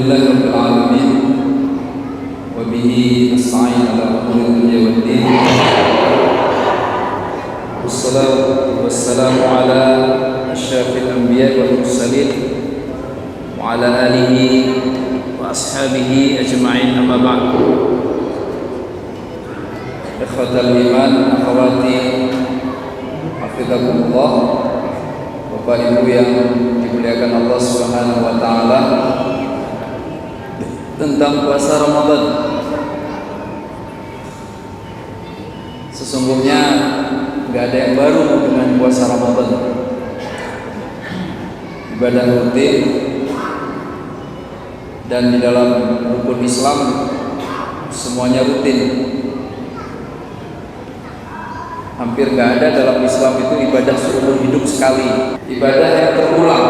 Alhamdulillah Rabbil Alamin. Wa bihi nasta'in ala umuri dunya waddin. Wassalatu wassalamu ala asyrafil anbiya wal mursalin wa ala alihi wa ashabihi ajma'in, amma ba'd. Ikhwatal iman, akhwati hafizakumullah, Bapak Ibu yang dimuliakan Allah Subhanahu wa taala, tentang puasa Ramadan. Sesungguhnya nggak ada yang baru dengan puasa Ramadan. Ibadah rutin, dan di dalam rukun Islam semuanya rutin. Hampir nggak ada dalam Islam itu ibadah seumur hidup sekali. Ibadah yang terulang.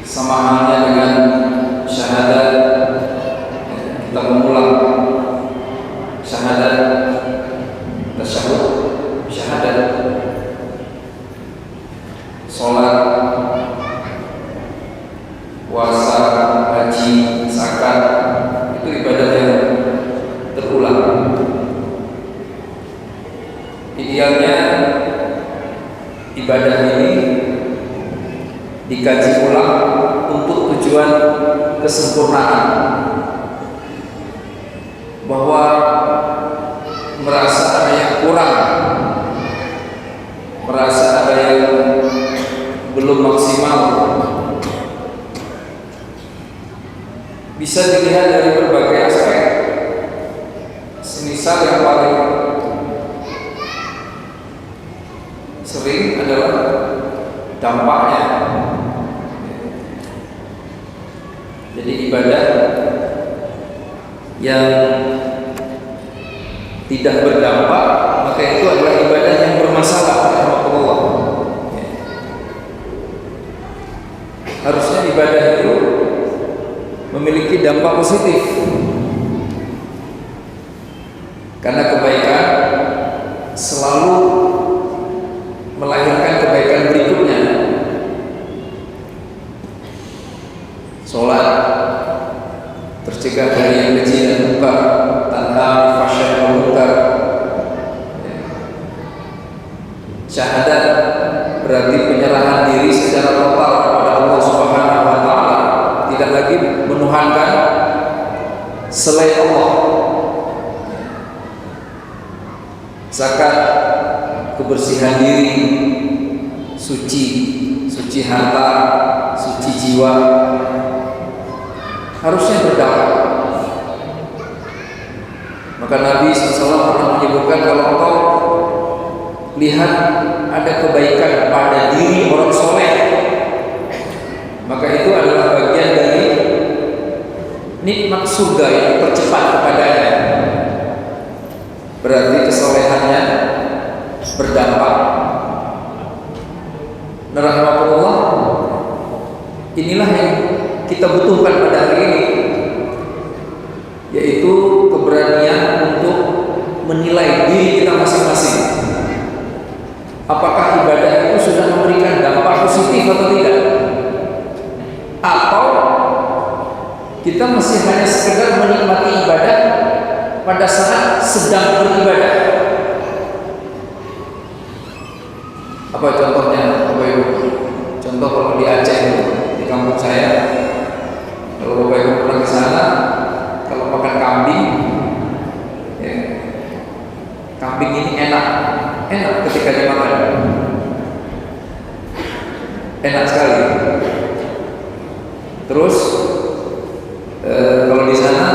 Sama halnya dengan syahadat, kita mengulang syahadat, tasyahud, syahadat, sholat, puasa, haji, zakat, itu ibadah yang terulang. Idealnya ibadah ini dikaji ulang untuk tujuan kesempurnaan, bahwa merasa ada yang kurang, merasa ada yang belum maksimal, bisa dilihat dari berbagai aspek. Semisal yang paling sering adalah dampaknya. Jadi ibadah yang tidak berdampak, maka itu adalah ibadah yang bermasalah. Rahmatullah. Harusnya ibadah itu memiliki dampak positif, karena kebaikan selalu melahirkan kebaikan berikutnya. Sholat tercegah dari yang keji dan munkar, tanha fahsya wal munkar. Syahadat berarti penyerahan diri secara total kepada Allah Subhanahu wa taala, tidak lagi menuhankan selain Allah. Zakat kebersihan diri, suci harta, suci jiwa, harusnya berdampak. Maka Nabi SAW pernah menyebutkan, kalau engkau lihat ada kebaikan pada diri orang soleh, maka itu adalah bagian dari nikmat surga yang dipercepat kepadanya. Berarti kesolehannya berdampak. Rahmatullah, inilah yang kita butuhkan pada hari ini, yaitu keberanian untuk menilai diri kita masing-masing. Apakah ibadah itu sudah memberikan dampak positif atau tidak, atau kita masih hanya sekedar menikmati ibadah pada saat sedang beribadah. Apa contohnya, Bapak Ibu? Contoh kalau di Aceh, di kampung saya, kalau Bapak Ibu pernah ke sana, kalau makan kambing, ya, kambing ini enak ketika dimakan, enak sekali. Terus kalau di sana,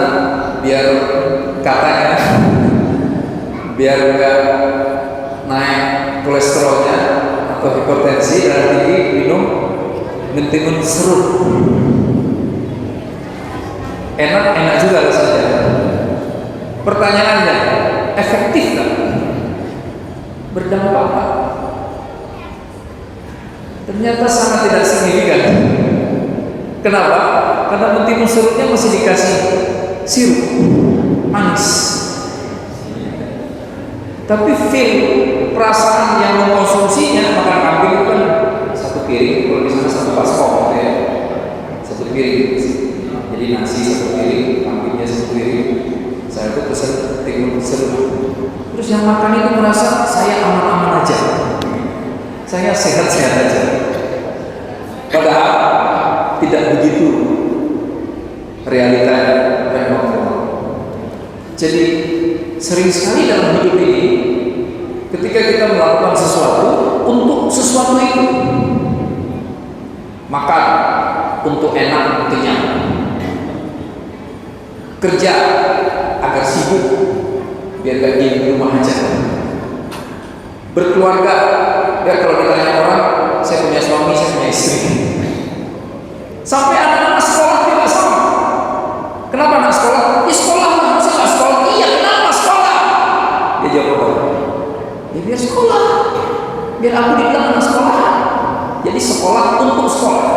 biar katanya, biar enggak naik kolesterolnya atau hipertensi darah tinggi, minum mentimun serut. Enak juga rasanya. Pertanyaannya, efektif tak? Berdampak tak? Ternyata sangat tidak signifikan. Kenapa? Karena mentimun serutnya masih dikasih sirup manis, tapi feel, perasaan yang mengkonsumsinya, makan kambing itu kan satu piring, kalau di sana satu baskom, gitu ya. sehat-sehat aja. Padahal tidak begitu realitanya. Jadi sering sekali dalam hidup ini, ketika kita melakukan sesuatu untuk sesuatu itu, makan untuk enak, kenyang, kerja agar sibuk biar gak diem di rumah aja, berkeluarga biar kalau ditanya orang, saya punya suami, saya punya istri, sampai anak-anak sekolah juga sama. Kenapa anak sekolah? Di sekolah harusnya nggak sekolah. Iya, kenapa sekolah? Dia jawab apa? Ya biar sekolah, biar aku dibilang anak sekolah. Jadi sekolah untuk sekolah.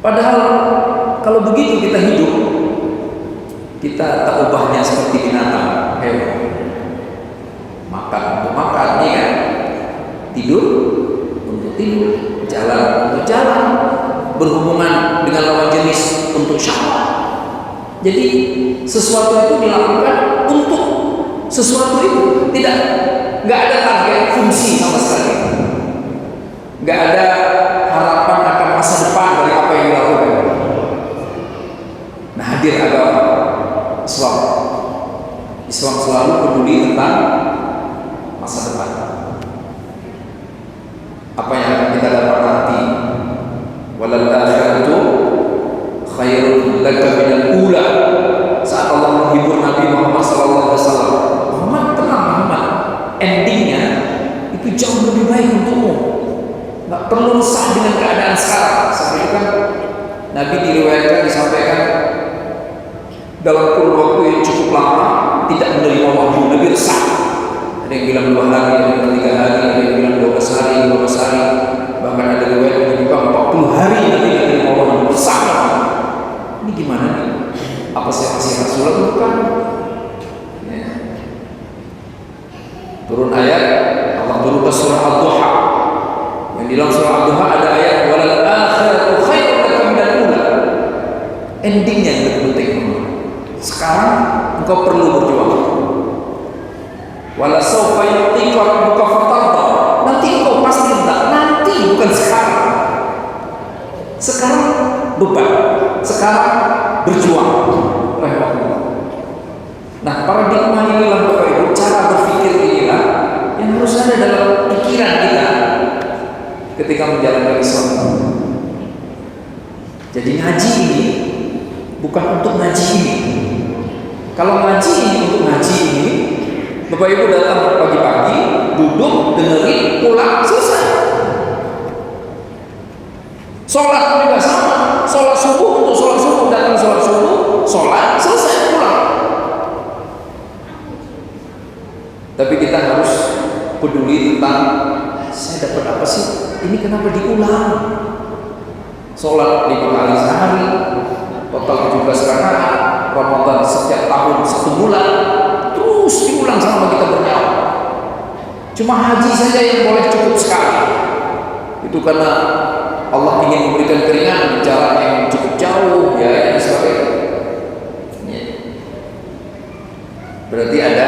Padahal kalau begitu kita hidup, kita tak ubahnya seperti binatang, hewan. Makan untuk makan, ya kan? Tidur untuk tidur, jalan untuk jalan, berhubungan dengan lawan jenis untuk syahwat. Jadi sesuatu itu dilakukan untuk sesuatu itu, nggak ada target fungsi sama sekali, nggak ada harapan akan masa depan dari apa yang dilakukan. Nah, hadir agama Islam. Islam selalu peduli tentang masa depan. Apa yang akan kita dapat nanti. Walal akhiratu khairun laka minal ula. Saat Allah menghibur Nabi Muhammad SAW, Muhammad tenang, Muhammad, endingnya itu jauh lebih baik untukmu. Nggak perlu resah dengan keadaan sekarang. Seperti itu kan Nabi diriwayatkan, disampaikan dalam kurun waktu yang cukup lama tidak menerima wahyu. Nabi resah. Ada yang bilang 2 hari, ada yang bilang 3 hari, ada yang bilang 12 hari, 12 hari, bahkan ada riwayat yang menyebutkan 40 hari Nabi tidak menerima wahyu. Resah. Ini gimana nih? Apa saya masih Rasulullah? Bukan. Ya. Turun ayat, Allah turun ke surah Al-Duha. Yang di dalam surah Al-Duha ada ayat walal akhiratu khairun laka minal ula. Endingnya yang lebih penting. Sekarang engkau perlu berjuang. Wala sawfa yu'tika rabbuka fatarda. Nanti engkau pasti minta, nanti bukan sekarang. Sekarang beban, sekarang berjuang. Nah, paradigma inilah Bapak Ibu, cara berpikir inilah yang harus ada dalam pikiran kita ketika menjalankan Islam. Jadi ngaji ini bukan untuk ngaji ini. Kalau ngaji ini untuk ngaji ini, Bapak Ibu datang pagi-pagi, duduk, dengerin, pulang, selesai. Sholat juga sama, sholat subuh untuk sholat subuh, datang sholat subuh, sholat, selesai, pulang. Tapi kita harus peduli tentang saya dapat apa sih? Ini kenapa diulang? Sholat 5 kali sehari, total 17 rakaat, Ramadan setiap tahun 1 bulan, terus diulang selama kita bernyawa. Cuma haji saja yang boleh cukup sekali. Itu karena Allah ingin memberikan keringanan di jalan yang cukup jauh, ya, dan sebagainya. Ya. Berarti ada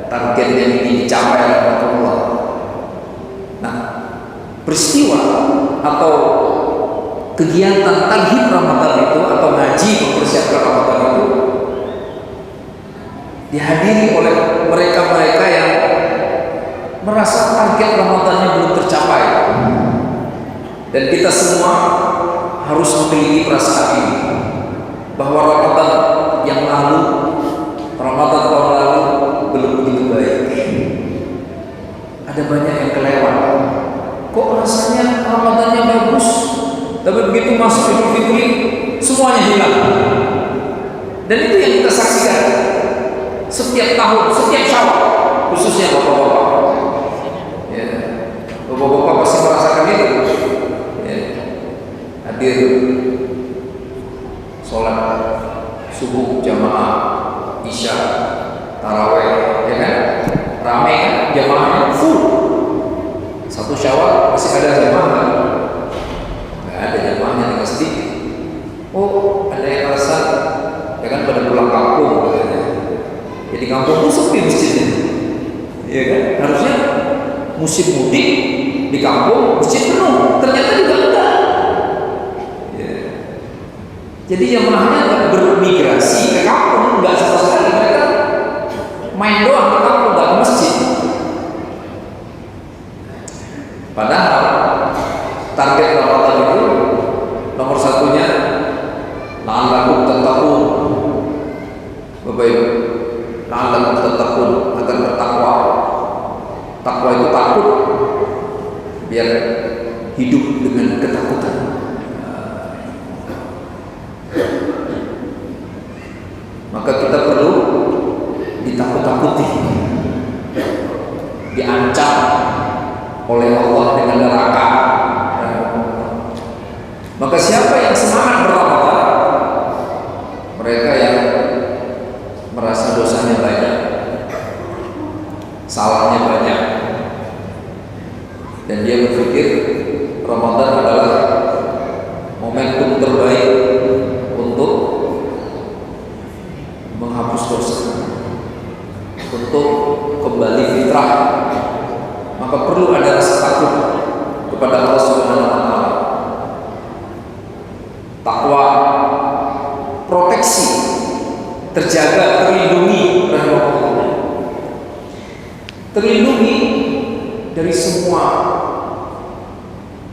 target yang ingin dicapai oleh Allah. Nah, peristiwa atau kegiatan tarhib Ramadan itu atau ngaji mempersiapkan Ramadan itu dihadiri oleh mereka-mereka yang merasa target Ramadannya belum tercapai. Dan kita semua harus memiliki perasaan ini bahwa Ramadan yang lalu, Ramadan tahun lalu belum begitu baik. Ada banyak yang kelewat. Kok rasanya Ramadannya bagus, tapi begitu masuk Idul Fitri semuanya hilang. Dan itu yang kita saksikan setiap tahun, setiap Syawal, khususnya bapak-bapak. Ya, bapak-bapak pasti merasakan itu. Ya, hadir sholat subuh jamaah, isya, taraweh, ya kan? Ramai kan? Jamaahnya full. 1 Syawal masih ada jamaah. Nggak ada jamaahnya, tinggal sedikit. Oh, ada yang rasa ya kan pada pulang kampung katanya. Jadi kampung itu sepi masjidnya, ya kan? Harusnya musim mudik di kampung masjid penuh, ternyata juga enggak. Ya. Jadi jamaahnya nggak bermigrasi ke kampung, nggak sama sekali, mereka main doang ke kampung, nggak ke masjid. Padahal target Ramadan itu nomor satunya la'allakum tattaqun. Bapak Ibu, la'allakum tattaqun, agar bertakwa. Takwa itu takut, biar hidup dengan ketakutan. Maka kita perlu ditakut-takuti, diancam oleh Allah dengan neraka. Maka siapa yang semangat beramal, mereka yang merasa dosanya banyak, salahnya banyak, dan dia berpikir Ramadan adalah momentum terbaik untuk menghapus dosa, untuk kembali fitrah. Maka perlu ada rasa takut kepada Allah Subhanahu wa Ta'ala. Takwa, proteksi, terjaga, terlindungi, terlindungi dari semua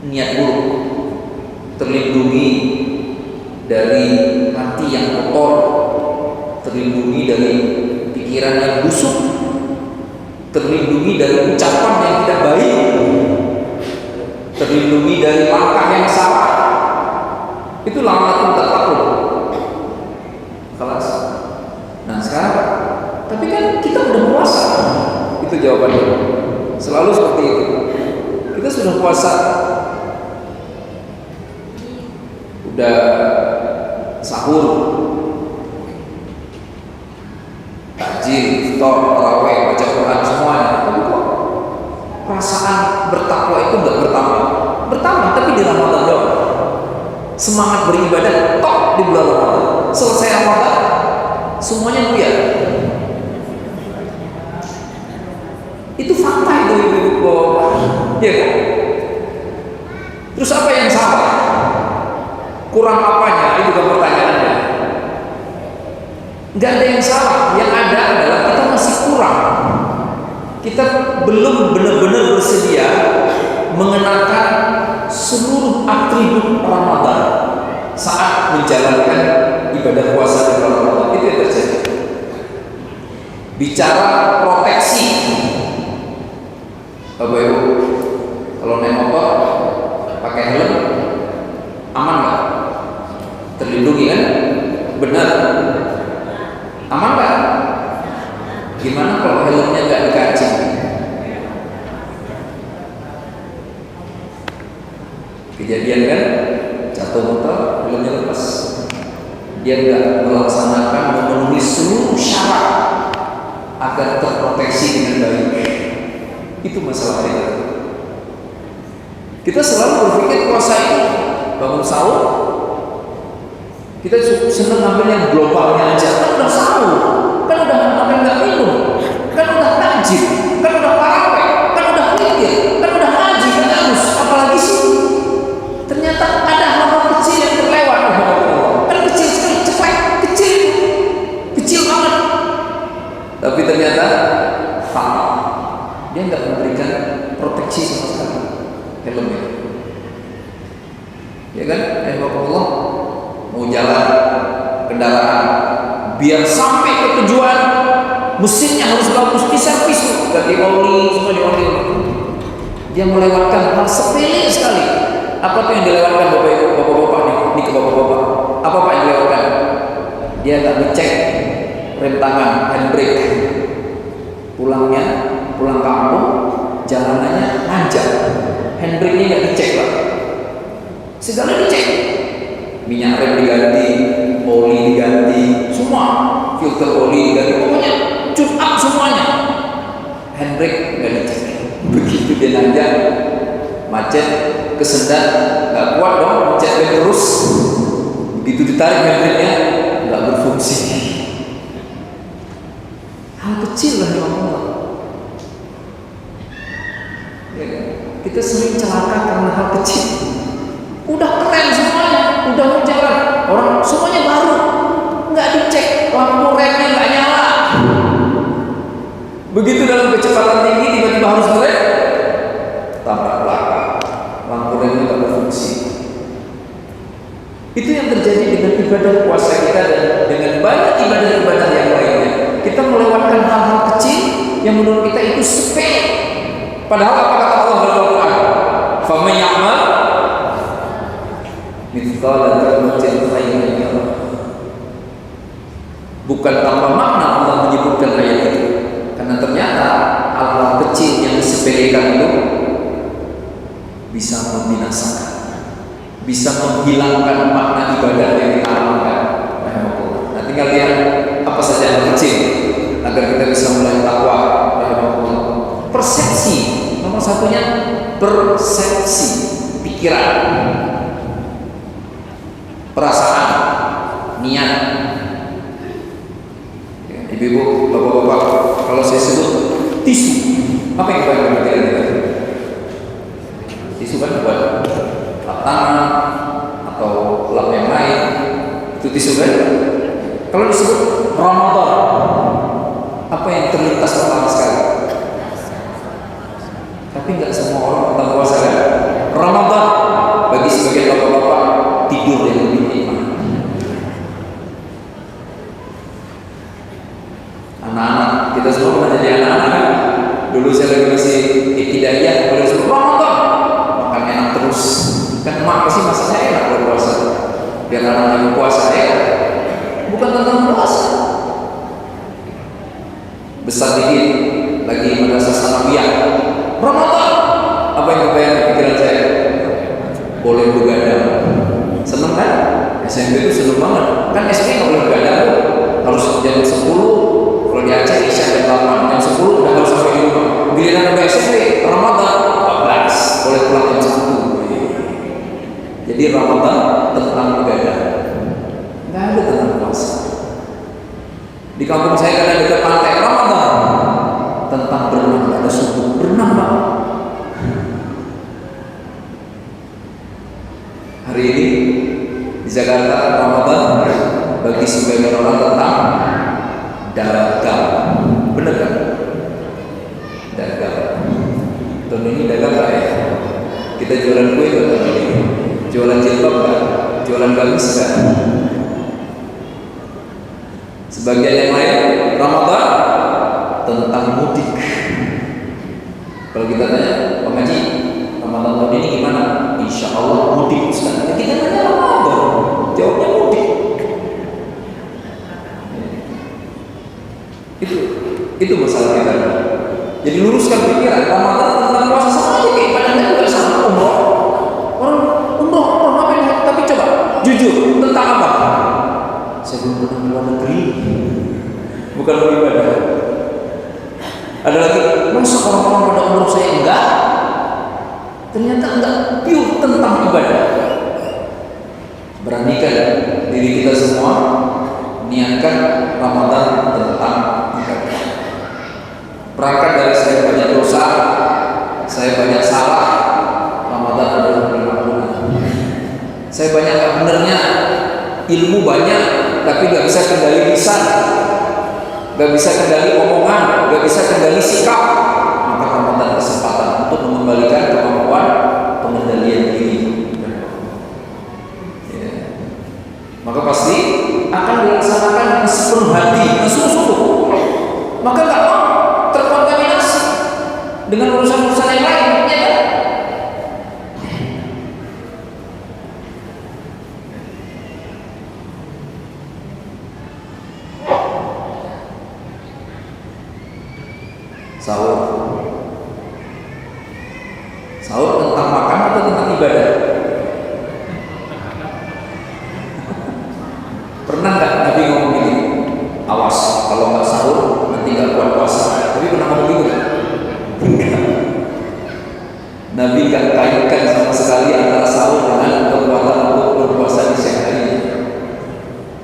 niat buruk, terlindungi dari hati yang kotor, terlindungi dari pikiran yang busuk, terlindungi dari ucapan yang tidak baik, terlindungi dari langkah yang salah. Itu la'allakum tattaqun. Kelas. Nah sekarang, tapi kan kita udah puasa. Itu jawabannya. Selalu seperti itu. Kita sudah puasa, udah sahur, takjil, iftar, tarawih, baca Quran, semuanya. Tapi kok perasaan bertakwa itu nggak bertambah? Bertambah, tapi di Ramadan doang. Semangat beribadah tok di bulan Ramadan. Selesai Ramadan, semuanya buyar. Itu fakta itu ibu-ibu. Ya kan? Terus apa yang salah? Kurang apanya? Itu kan pertanyaannya. Nggak ada yang salah. Yang ada adalah kita masih kurang. Kita belum benar-benar bersedia mengenakan seluruh atribut Ramadan saat menjalankan ibadah puasa di bulan Ramadan. Itu yang terjadi. Bicara proteksi, Bapak Ibu, kalau naik motor pakai helm aman nggak? Terlindungi kan? Benar. Aman nggak? Gimana kalau helmnya nggak dikaji? Kejadian kan? Jatuh motor, helmnya lepas. Dia nggak melaksanakan, memenuhi seluruh syarat agar terproteksi dengan baik. Itu masalahnya. Kita selalu berpikir puasa itu bangun sahur, kita senang ngambil yang globalnya aja. Kan udah sahur, kan udah makan nggak minum, kan udah takjil, kan udah tarawih, kan udah zikir, kan udah ngaji, kan harus apalagi sih? Ternyata ada hal-hal kecil yang terlewat. Kan kecil sekali, cepat, kecil banget. Tapi ternyata fatal. Dia nggak memberikan proteksi sama sekali helmnya. Ya kan? Allah mau jalan kendaraan biar sampai ke tujuan, mesinnya harus bagus, diservis, ganti oli, semua dioli. Dia melewatkan hal sepele sekali. Apa tuh yang dilewatkan bapak-bapak nih ke bapak-bapak? Apa Pak yang dilewatkan? Dia tak ngecek rem tangan, handbrake. Pulang kampung, jalanannya nanjak, handbrake-nya nggak dicek Pak. Segala dicek, minyak rem diganti, oli diganti, semua, filter oli diganti, pokoknya tune up semuanya. Handbrake nggak dicek. Begitu dia nanjak, macet, kesendat, nggak kuat dong, mencet rem terus. Begitu ditarik handbrake-nya, nggak berfungsi. Hal kecil lah yang Allah. Ya, kita sering celaka karena hal kecil. Udah keren semuanya, udah mau jalan, orang semuanya baru, nggak dicek, lampu remnya nggak nyala. Begitu dalam kecepatan tinggi tiba-tiba harus ngerem, tabrak belakang, lampu remnya nggak berfungsi. Itu yang terjadi dengan ibadah puasa kita dan dengan banyak ibadah-ibadah yang lainnya. Kita melewatkan hal-hal kecil yang menurut kita itu sepele. Padahal apa kata Allah dalam Al-Quran? "Faman ya'mal mithqala dzarratin khairan yarah." Bukan tanpa makna Allah menyebutkan ayat itu, karena ternyata hal-hal kecil yang disepelekan itu bisa membinasakan, bisa menghilangkan makna ibadah yang kita amalkan. Nah, tinggal lihat apa saja yang kecil agar kita bisa mulai takwa. Persepsi, nomor satunya persepsi, pikiran, perasaan, niat. Ya, ibu-ibu, bapak-bapak, kalau saya sebut tisu, apa yang kita pikiran kita? Tisu kan buat lap tangan atau lap yang lain, itu tisu kan? Kalau disebut Ramadan, apa yang terlintas pertama sekali? Tapi nggak semua orang tentang puasa kan? Ramadan bagi sebagian bapak-bapak tidur yang lebih nikmat. Anak-anak, kita semua pernah jadi anak-anak kan? Dulu saya lagi masih ibtidaiyah, kalau disuruh Ramadan makan enak terus. Kan emak pasti masaknya enak kalau puasa. Biar anaknya puasa ya. Bukan tentang puasa. Besar dikit lagi madrasah sanawiyah. Ramadan, apa yang kebayang di pikiran saya? Boleh begadang. Seneng kan? SMP itu seneng banget. Kan SMP nggak boleh begadang, harus jam 10. Kalau di Aceh Isya jam 8, jam 10 udah harus sampai di rumah. Giliran udah SMP, Ramadan 14, boleh pulang jam 1. Jadi Ramadan tentang begadang, nggak ada tentang puasa. Di kampung saya kan ada dekat pantai, Ramadan tentang berenang, ada suku berenang Pak. Hari ini di Jakarta Ramadan bagi sebagian orang tentang dagang, bener kan? Dagang. Tahun ini dagang nggak ya? Kita jualan kue nggak tahun ini? Jualan jilbab nggak? Jualan gamis nggak? Sebagian yang lain Ramadan tentang mudik. Kalau kita tanya, Pak Haji, Ramadan tahun ini gimana? Insya Allah mudik Ustaz. Ya, kita tanya Ramadan, jawabnya mudik. Itu masalah kita. Jadi luruskan pikiran. Ramadan tentang puasa sama aja kayak ibadahnya juga sama umroh. Orang umroh apa ini? Tapi coba jujur tentang apa? Saya belum pernah keluar negeri. Bukan beribadah. Ada lagi, masa orang-orang pada umur saya enggak? Ternyata enggak, pure tentang ibadah. Beranikan diri kita semua niatkan Ramadan tentang ibadah. Berangkat dari saya banyak dosa, saya banyak salah, Ramadan adalah pengampunan. Saya banyak gak benernya, ilmu banyak, tapi gak bisa kendali lisan, gak bisa kendali omongan, gak bisa kendali sikap. Maka Ramadan kesempatan untuk mengembalikan kemampuan pengendalian diri. Ya. Maka pasti akan dilaksanakan dengan sepenuh hati, dengan sungguh-sungguh. Maka gak mau terkontaminasi dengan urusan-urusan yang lain. Ya kan? Sahur tentang makan atau tentang ibadah? Pernah nggak Nabi ngomong gini? Awas kalau nggak sahur nanti nggak kuat puasa. Tapi pernah ngomong gitu? Enggak. Nabi nggak kaitkan sama sekali antara sahur dengan kekuatan untuk berpuasa di siang hari.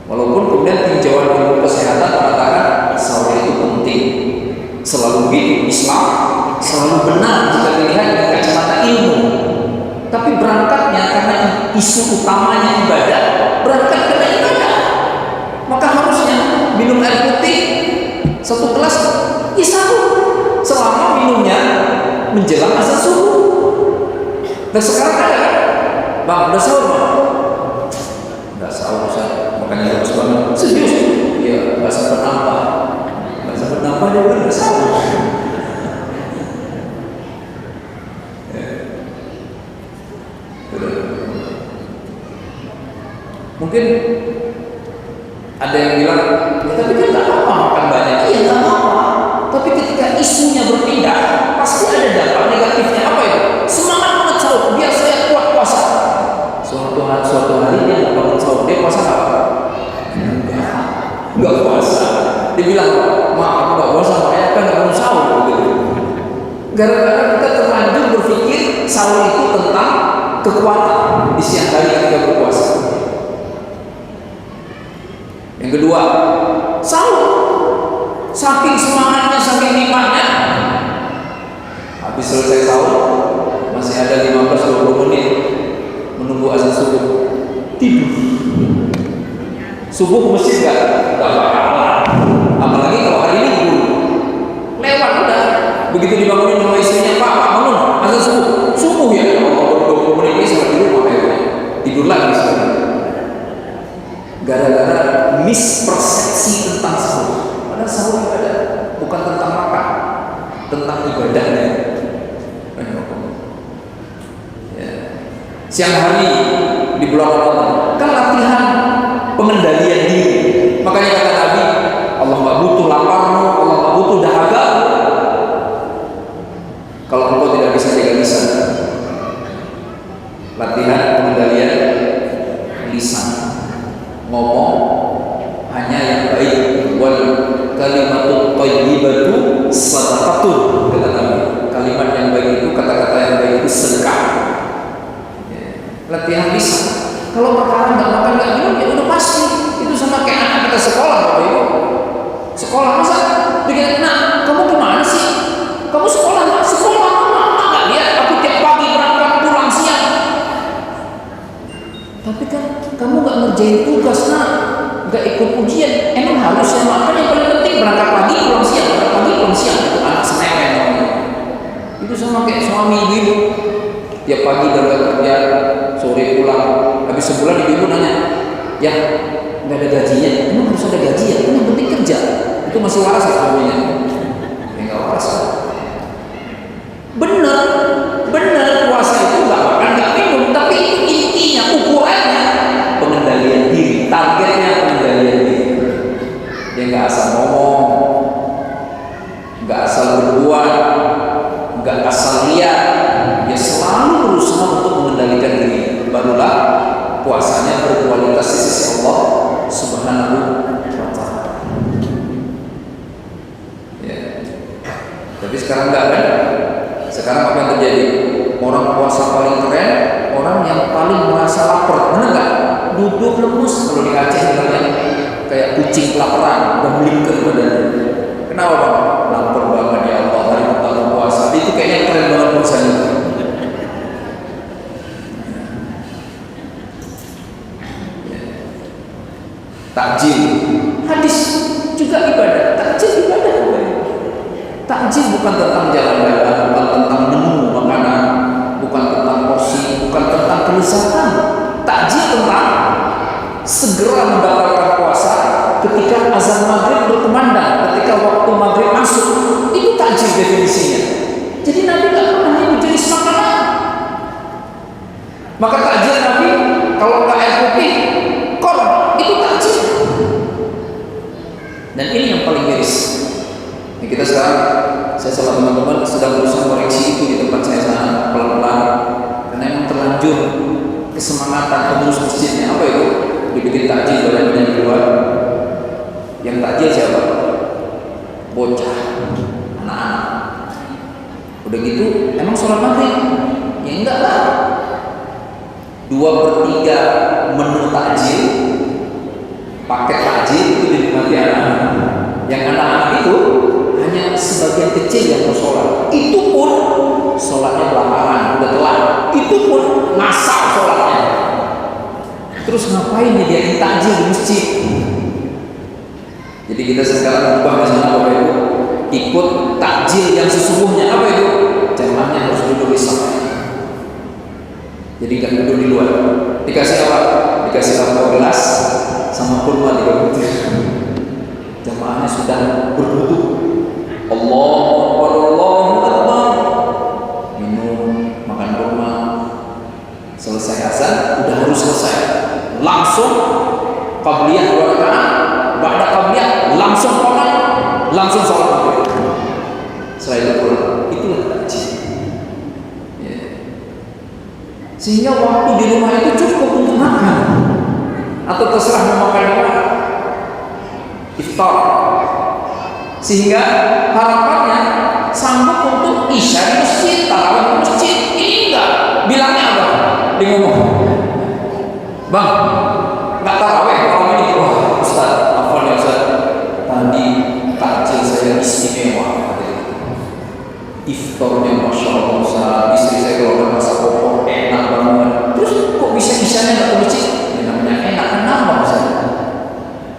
Walaupun kemudian tinjauan ilmu kesehatan mengatakan sahur itu penting. Selalu begitu Islam, selalu benar jika dilihat isu utamanya ibadah, berangkat karena ibadah. Maka harusnya minum air putih satu gelas ya sahur, selama minumnya menjelang azan subuh. Dan sekarang ada, bang udah sahur bang? Nggak sahur saya, makanya harus banget. Serius? Iya, nggak sempat nambah. Nggak sempat nambah dia udah sahur. Mungkin ada yang bilang, ya, tapi kan tak apa makan banyak. Iya tak apa. Tapi ketika isunya berpindah, pasti ada dampak negatifnya. Apa itu? Semangat banget sahur, biar saya kuat puasa. Suatu hari dia nggak bangun sahur, dia puasa apa? Nggak puasa. Dia bilang, maaf aku nggak puasa, makanya kan nggak bangun sahur. Gitu. Gara-gara kita terlanjur berpikir sahur itu tentang kekuatan di siang hari ketika berpuasa. Yang kedua, sahur. Saking semangatnya, saking nikmatnya, habis selesai sahur masih ada 15-20 menit menunggu azan subuh, tidur. Subuh ke masjid nggak bakalan. Apalagi kalau hari ini libur, lewat udah. Begitu dibangunin sama istrinya, Pak bangun azan subuh ya. Allah 20 menit ini sampai di rumah tidur lagi sekarang. Gara-gara mispersepsi tentang sahur. Padahal sahur ibadah, bukan tentang makan, tentang ibadahnya. Ya. Siang hari di bulan Ramadan kan latihan pengendalian diri. Makanya kata Nabi, Allah nggak butuh laparmu, Allah nggak butuh dahaga. Kalau engkau tidak bisa jaga lisan, latihan pengendalian lisan. Ngomong hanya yang baik. Wal kalimatut thayyibatu shadaqatun, kata Nabi. Kalimat yang baik itu, kata-kata yang baik itu sedekah. Ya. Latihan lisan. Kalau perkara nggak makan nggak minum ya udah pasti. Itu sama kayak anak kita sekolah, Bapak Ibu. Sekolah masa bikin, nah kamu gimana sih? Kamu sekolah nggak? Sekolah mama nggak lihat aku tiap pagi berangkat pulang siang. Tapi kan kamu nggak ngerjain tugas, nak, nggak ikut ujian. Emang harusnya makan yang paling penting berangkat pagi pulang siang, berangkat pagi pulang siang. Itu anak senewen. Itu sama kayak suami ibu, tiap pagi berangkat kerja, sore pulang. Habis sebulan ibu nanya, ya nggak ada gajinya. Emang harus ada gaji ya? Kan yang penting kerja. Itu masih waras ya suaminya? Ya nggak waras. Bener puasa itu nggak makan nggak minum, tapi intinya ukurannya pengendalian diri, targetnya pengendalian diri. Dia nggak asal ngomong, nggak asal berbuat, nggak asal lihat. Dia selalu berusaha untuk mengendalikan diri. Barulah puasanya berkualitas di sisi Allah Subhanahu wa Ta'ala. Ya. Tapi sekarang enggak kan? Sekarang apa yang terjadi? Orang puasa paling keren, orang yang paling merasa lapar, benar nggak? Duduk lemus, kalau di Aceh bilangnya kayak kucing kelaparan, udah melingkar badannya. Kenapa bang? Lapar banget ya Allah, hari pertama puasa. Itu kayaknya keren banget puasanya. Takjil, hadis juga ibadah. Takjil ibadah. Takjil bukan tentang jalan-jalan, bukan tentang menu makanan, bukan tentang porsi, bukan tentang kelezatan. Takjil tentang segera mendapatkan puasa ketika azan maghrib berkumandang, ketika waktu maghrib masuk. Itu takjil definisinya. Jadi Nabi tidak pernah menyebut jenis makanan. Maka takjil Nabi kalau nggak air putih, korma, itu takjil. Dan ini yang paling miris. Ini kita sekarang, saya sama teman-teman sedang berusaha koreksi itu di tempat saya sana pelan-pelan, karena memang terlanjur kesemangatan pengurus masjidnya. Apa itu? Dibikin takjil badan-badan di luar. Yang takjil siapa? Bocah, anak-anak. Udah gitu, emang sholat maghrib? Ya enggak lah. 2/3 menu takjil, paket takjil itu dinikmati anak-anak. Yang anak-anak itu hanya sebagian kecil yang mau sholat. Itu pun sholatnya belakangan, udah telat. Itu pun ngasal sholatnya. Terus ngapain dia takjil di masjid? Jadi kita sekarang ubah di sana Bapak Ibu, ikut takjil yang sesungguhnya. Apa itu? Jamaahnya harus duduk di sana. Jadi nggak duduk di luar. Dikasih apa? Dikasih lampu gelas sama kurma di bawah. Jamaahnya sudah berduduk. Allahu Akbar. Minum, makan kurma. Selesai azan, udah harus selesai. Langsung qabliyah 2 rakaat, ba'da qabliyah langsung qomat, langsung sholat maghrib. Setelah itu pulang. Itulah takjil. Ya. Sehingga waktu di rumah itu cukup untuk makan, atau terserah mau makan apa, iftar. Sehingga harapannya sanggup untuk isya di masjid, tarawih di masjid. Ini enggak. Bilangnya apa? Dia ngomong, Bang, nggak tarawih kalau ini. Wah, Ustaz, apa ya Ustaz? Tadi takjil saya istimewa. Iftarnya Masya Allah Ustaz, istri saya kalau udah masak opor enak banget. Terus kok bisa isyanya nggak ke masjid? Ya namanya enak, kenapa Ustaz?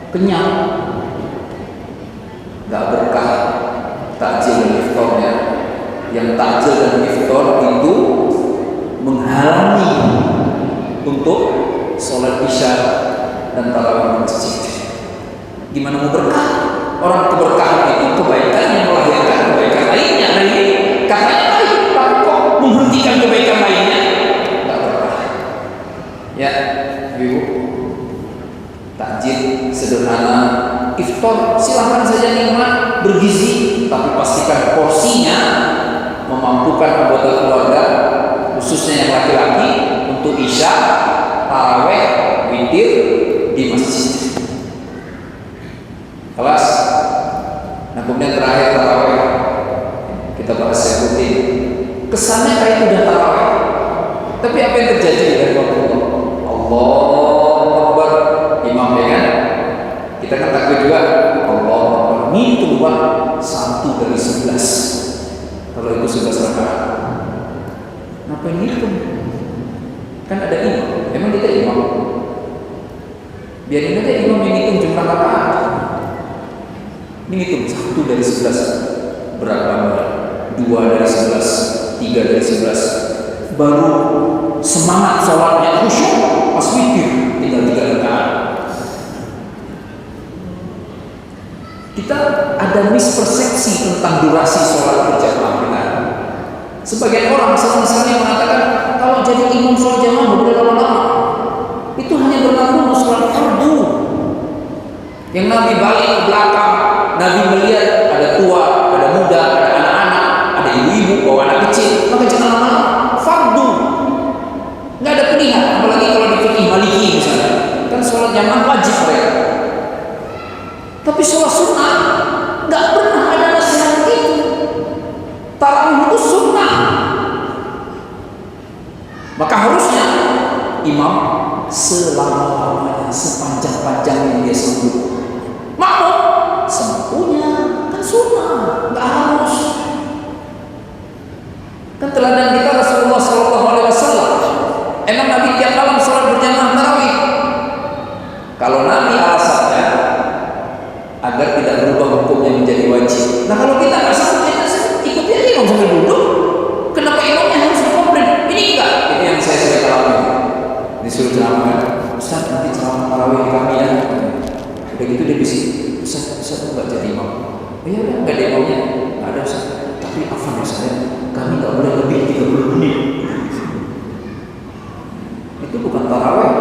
Kenyang. Nggak berkah takjil dan iftarnya. Yang takjil dan iftar itu menghalangi untuk sholat isya dan tarawih di masjid. Gimana mau berkah? Orang keberkahan itu kebaikan yang melahirkan kebaikan lainnya. Nah ini katanya baik, tapi kok menghentikan kebaikan lainnya? Tidak berkah. Ya, Ibu, takjil sederhana, iftar silahkan saja nikmat, bergizi, tapi pastikan porsinya memampukan anggota keluarga, khususnya yang laki-laki, untuk isya, tarawih, witir di masjid. Kelas. Nah kemudian terakhir tarawih, kita bahas yang rutin. Kesannya kayak udah tarawih, tapi apa yang terjadi dari waktu itu? Allahu Akbar, imam ya kan? Kita kan takbir juga. Allahu Akbar, ngitung Pak, 1 dari 11. Kalau itu 11 rakaat. Ngapain ngitung? Kan ada imam. Emang kita imam? Biarin aja imam yang ngitung jumlah rakaat. Ini ngitung 1 dari 11 berapa? 2 dari 11, 3 dari 11. Baru semangat sholatnya khusyuk pas witir, tinggal 3 rakaat. Kita ada mispersepsi tentang durasi sholat berjamaah kita. Sebagian orang misalnya mengatakan kalau jadi imam sholat jamaah boleh lama-lama. Itu hanya berlaku untuk sholat fardu. Yang Nabi balik ke belakang, Nabi melihat ada tua, ada muda, ada anak-anak, ada ibu-ibu bawa anak kecil, maka jangan lama-lama. Fardu, nggak ada pilihan. Apalagi kalau di fikih Maliki misalnya, kan sholat jamaah wajib mereka. Tapi sholat sunnah nggak pernah ada nasihat itu. Tarawih itu sunnah. Maka harusnya imam selama-lamanya, sepanjang-panjangnya dia sembuh. Makmum semampunya, kan sunnah, nggak harus. Kan teladan kita Rasulullah SAW. Emang Nabi tiap malam sholat berjamaah tarawih? Kalau Nabi alasannya agar tidak berubah hukumnya menjadi wajib. Nah kalau kita nggak sanggup, kita ikuti aja imam sambil duduk. Kenapa imamnya harus dikomplain? Ini enggak. Ini yang saya sering alami. Disuruh ceramah, Ustaz nanti ceramah tarawih kami ya. Udah gitu dia bisik, Ustaz nggak jadi imam. Oh iya udah nggak ada imamnya, nggak ada Ustaz. Tapi afan ya saya, kami nggak boleh lebih 30 menit. Itu bukan tarawih.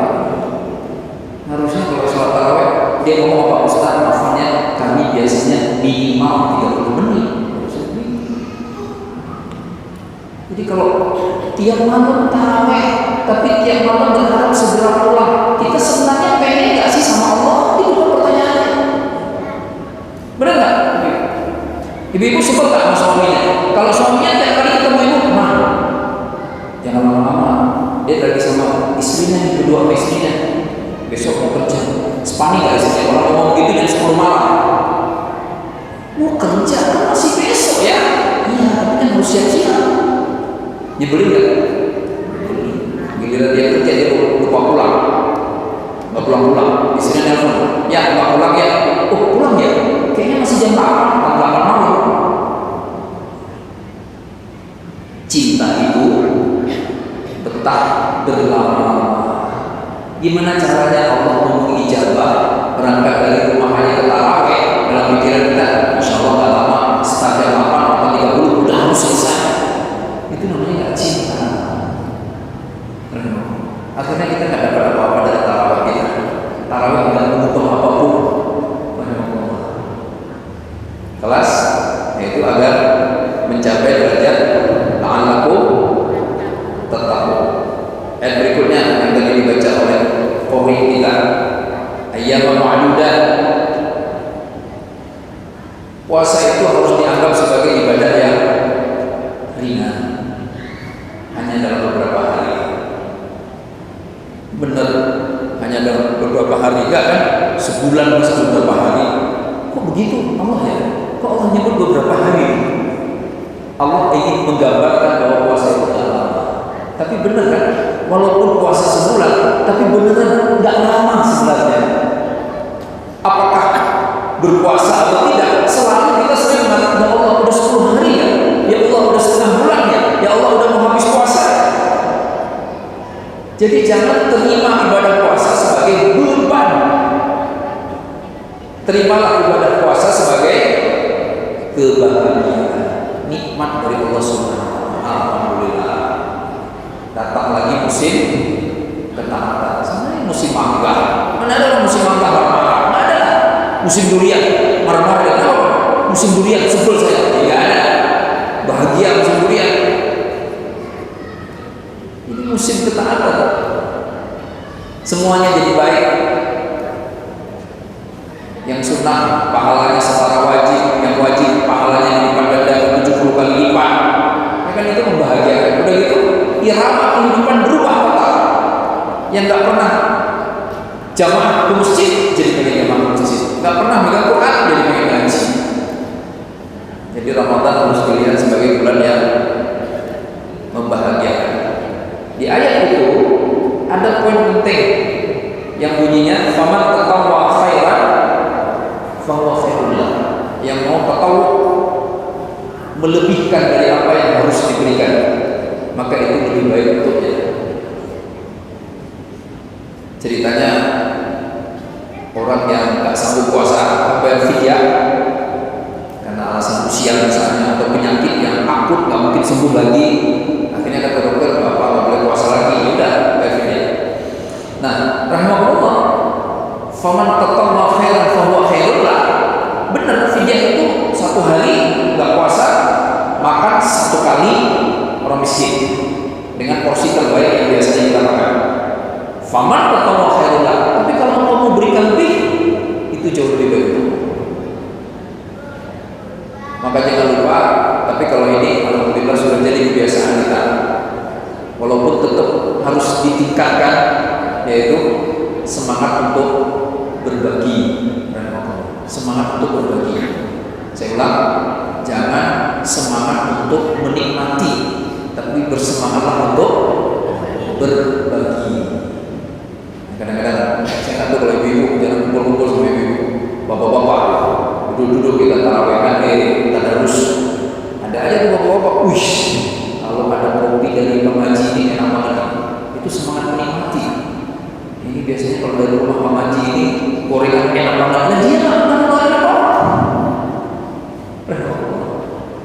Harusnya kalau sholat tarawih dia ngomong apa Ustaz, afannya kami biasanya minimal 30 menit. Jadi kalau tiap malam tarawih, tapi tiap malam berharap segera pulang, kita sebenarnya pengen nggak sih sama Allah? Itu bukan pertanyaannya. Benar nggak? Ibu-ibu sebel nggak sama suaminya? Kalau suaminya tiap kali ketemu ibu, jangan lama-lama. Dia lagi sama istrinya, berdua sama istrinya. Besok mau kerja, sepanik nggak istrinya? Orang ngomong gitu dan 10 malam. Mau kerja kan masih besok ya? Iya, tapi kan harus siap-siap. Nyebelin nggak? Giliran dia kerja dia lupa pulang. pulang-pulang. Istrinya nelfon, ya nggak pulang ya? Oh pulang ya? Kayaknya masih jam 8, jam 8 malam. Cinta itu tetap berlama-lama. Gimana caranya Allah mengijabah berangkat dari rumahnya ke tarawih dalam pikiran kita? Insya Allah nggak lama, setengah 8 atau 30 udah harus selesai. Itu namanya nggak cinta. Akhirnya kita nggak dapat apa-apa dari tarawih kita. Tarawih nggak mengubah apapun. Kelas yaitu agar mencapai derajat la'allakum tattaqun. Ayat berikutnya yang tadi dibaca oleh qori kita, ayyaman ma'dudat. Puasa itu harus dianggap sebagai ibadah yang ringan, hanya dalam beberapa hari. Benar, hanya dalam beberapa hari, enggak kan? Sebulan bisa beberapa hari. Kok begitu Allah ya? Kok Allah nyebut beberapa hari? Allah ingin menggambarkan bahwa puasa itu tidak lama. Tapi benar kan? Walaupun puasa sebulan, tapi beneran nggak lama sebenarnya. Apakah berpuasa atau tidak? Selalu kita sering mengatakan, ya Allah udah 10 hari ya, ya Allah udah setengah bulan ya Allah udah mau habis puasa. Jadi jangan terima ibadah puasa sebagai beban. Terimalah ibadah puasa sebagai kebahagiaan, nikmat dari Allah Subhanahu wa taala. Alhamdulillah. Datang lagi musim ketaatan. Sebenarnya musim mangga. Mana ada musim mangga marah-marah? Mana ada. Musim durian marah-marah dan apa? Musim durian sebel saya. Tidak ada. Bahagia musim durian. Ini musim ketaatan. Semuanya jadi baik. Yang sunnah pahalanya setara wajib, yang wajib pahalanya dilipat ganda 70 kali lipat. Ya kan itu membahagiakan. Udah gitu, irama kehidupan berubah total. Yang nggak pernah jamaah ke masjid jadi pengen jamaah ke masjid, nggak pernah megang Quran jadi pengen ngaji. Jadi Ramadan harus dilihat sebagai bulan yang membahagiakan. Di ayat itu ada poin penting yang bunyinya faman tatawwa khairan fahuwa khairullah. Yang mau tatawwu melebihkan dari apa yang harus diberikan, maka itu lebih baik untuknya. Ceritanya orang yang nggak sanggup puasa bayar fidyah karena alasan usia misalnya atau penyakit yang akut nggak mungkin sembuh lagi, akhirnya kata dokter bapak nggak boleh puasa lagi, ya udah bayar fidyah. Nah, rahimahullah, faman tatawwa khairan fahuwa khairullah. Benar, fidyah itu 1 hari nggak puasa makan 1 kali orang miskin dengan porsi terbaik yang biasanya kita makan. Faman tatawwa khairullah. Tapi kalau mau berikan lebih, itu jauh lebih baik. Maka jangan lupa. Tapi kalau ini alhamdulillah sudah jadi kebiasaan kita, walaupun tetap harus ditingkatkan, yaitu semangat untuk berbagi. Semangat untuk berbagi. Saya ulang, jangan semangat untuk menikmati, tapi bersemangatlah untuk berbagi. Kadang-kadang saya nggak tahu kalau ibu-ibu jangan kumpul-kumpul sama ibu-ibu, bapak-bapak duduk-duduk kita tarawihkan, kita darus. Ada aja tuh bapak-bapak, wih, kalau ada kopi dari pengaji ini enak banget. Itu semangat menikmati. Ini biasanya kalau dari rumah pengaji ini gorengan enak banget, nah dia nggak pernah ada apa.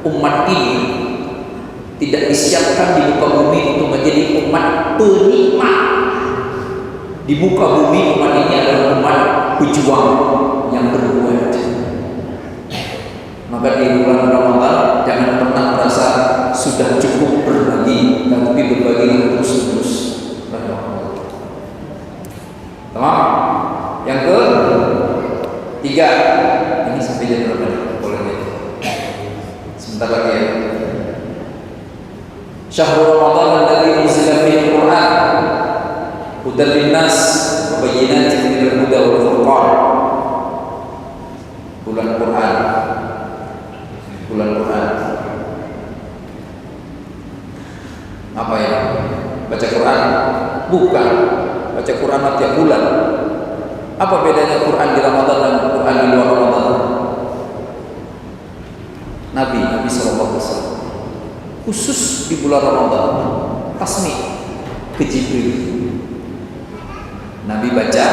Umat ini tidak disiapkan di muka bumi untuk menjadi umat penikmat. Di muka bumi umat ini adalah umat pejuang yang berbuat. Maka di bulan Ramadan jangan pernah merasa sudah cukup berbagi, tapi berbagi terus-terus. Tamam. Yang ketiga, ini sampai jam berapa? Boleh ya? Sebentar lagi ya. Syahrul Ramadan alladzi unzila fihi al-Qur'an hudan linnas wa bayyinatin minal huda wal furqan. Bulan Quran. Bulan Quran. Apa ya? Baca Quran? Bukan. Baca Quran tiap bulan. Apa bedanya Quran di Ramadan dan Quran di luar Ramadan? Nabi Sallallahu Alaihi Wasallam khusus di bulan Ramadan tasmi ke Jibril. Nabi baca,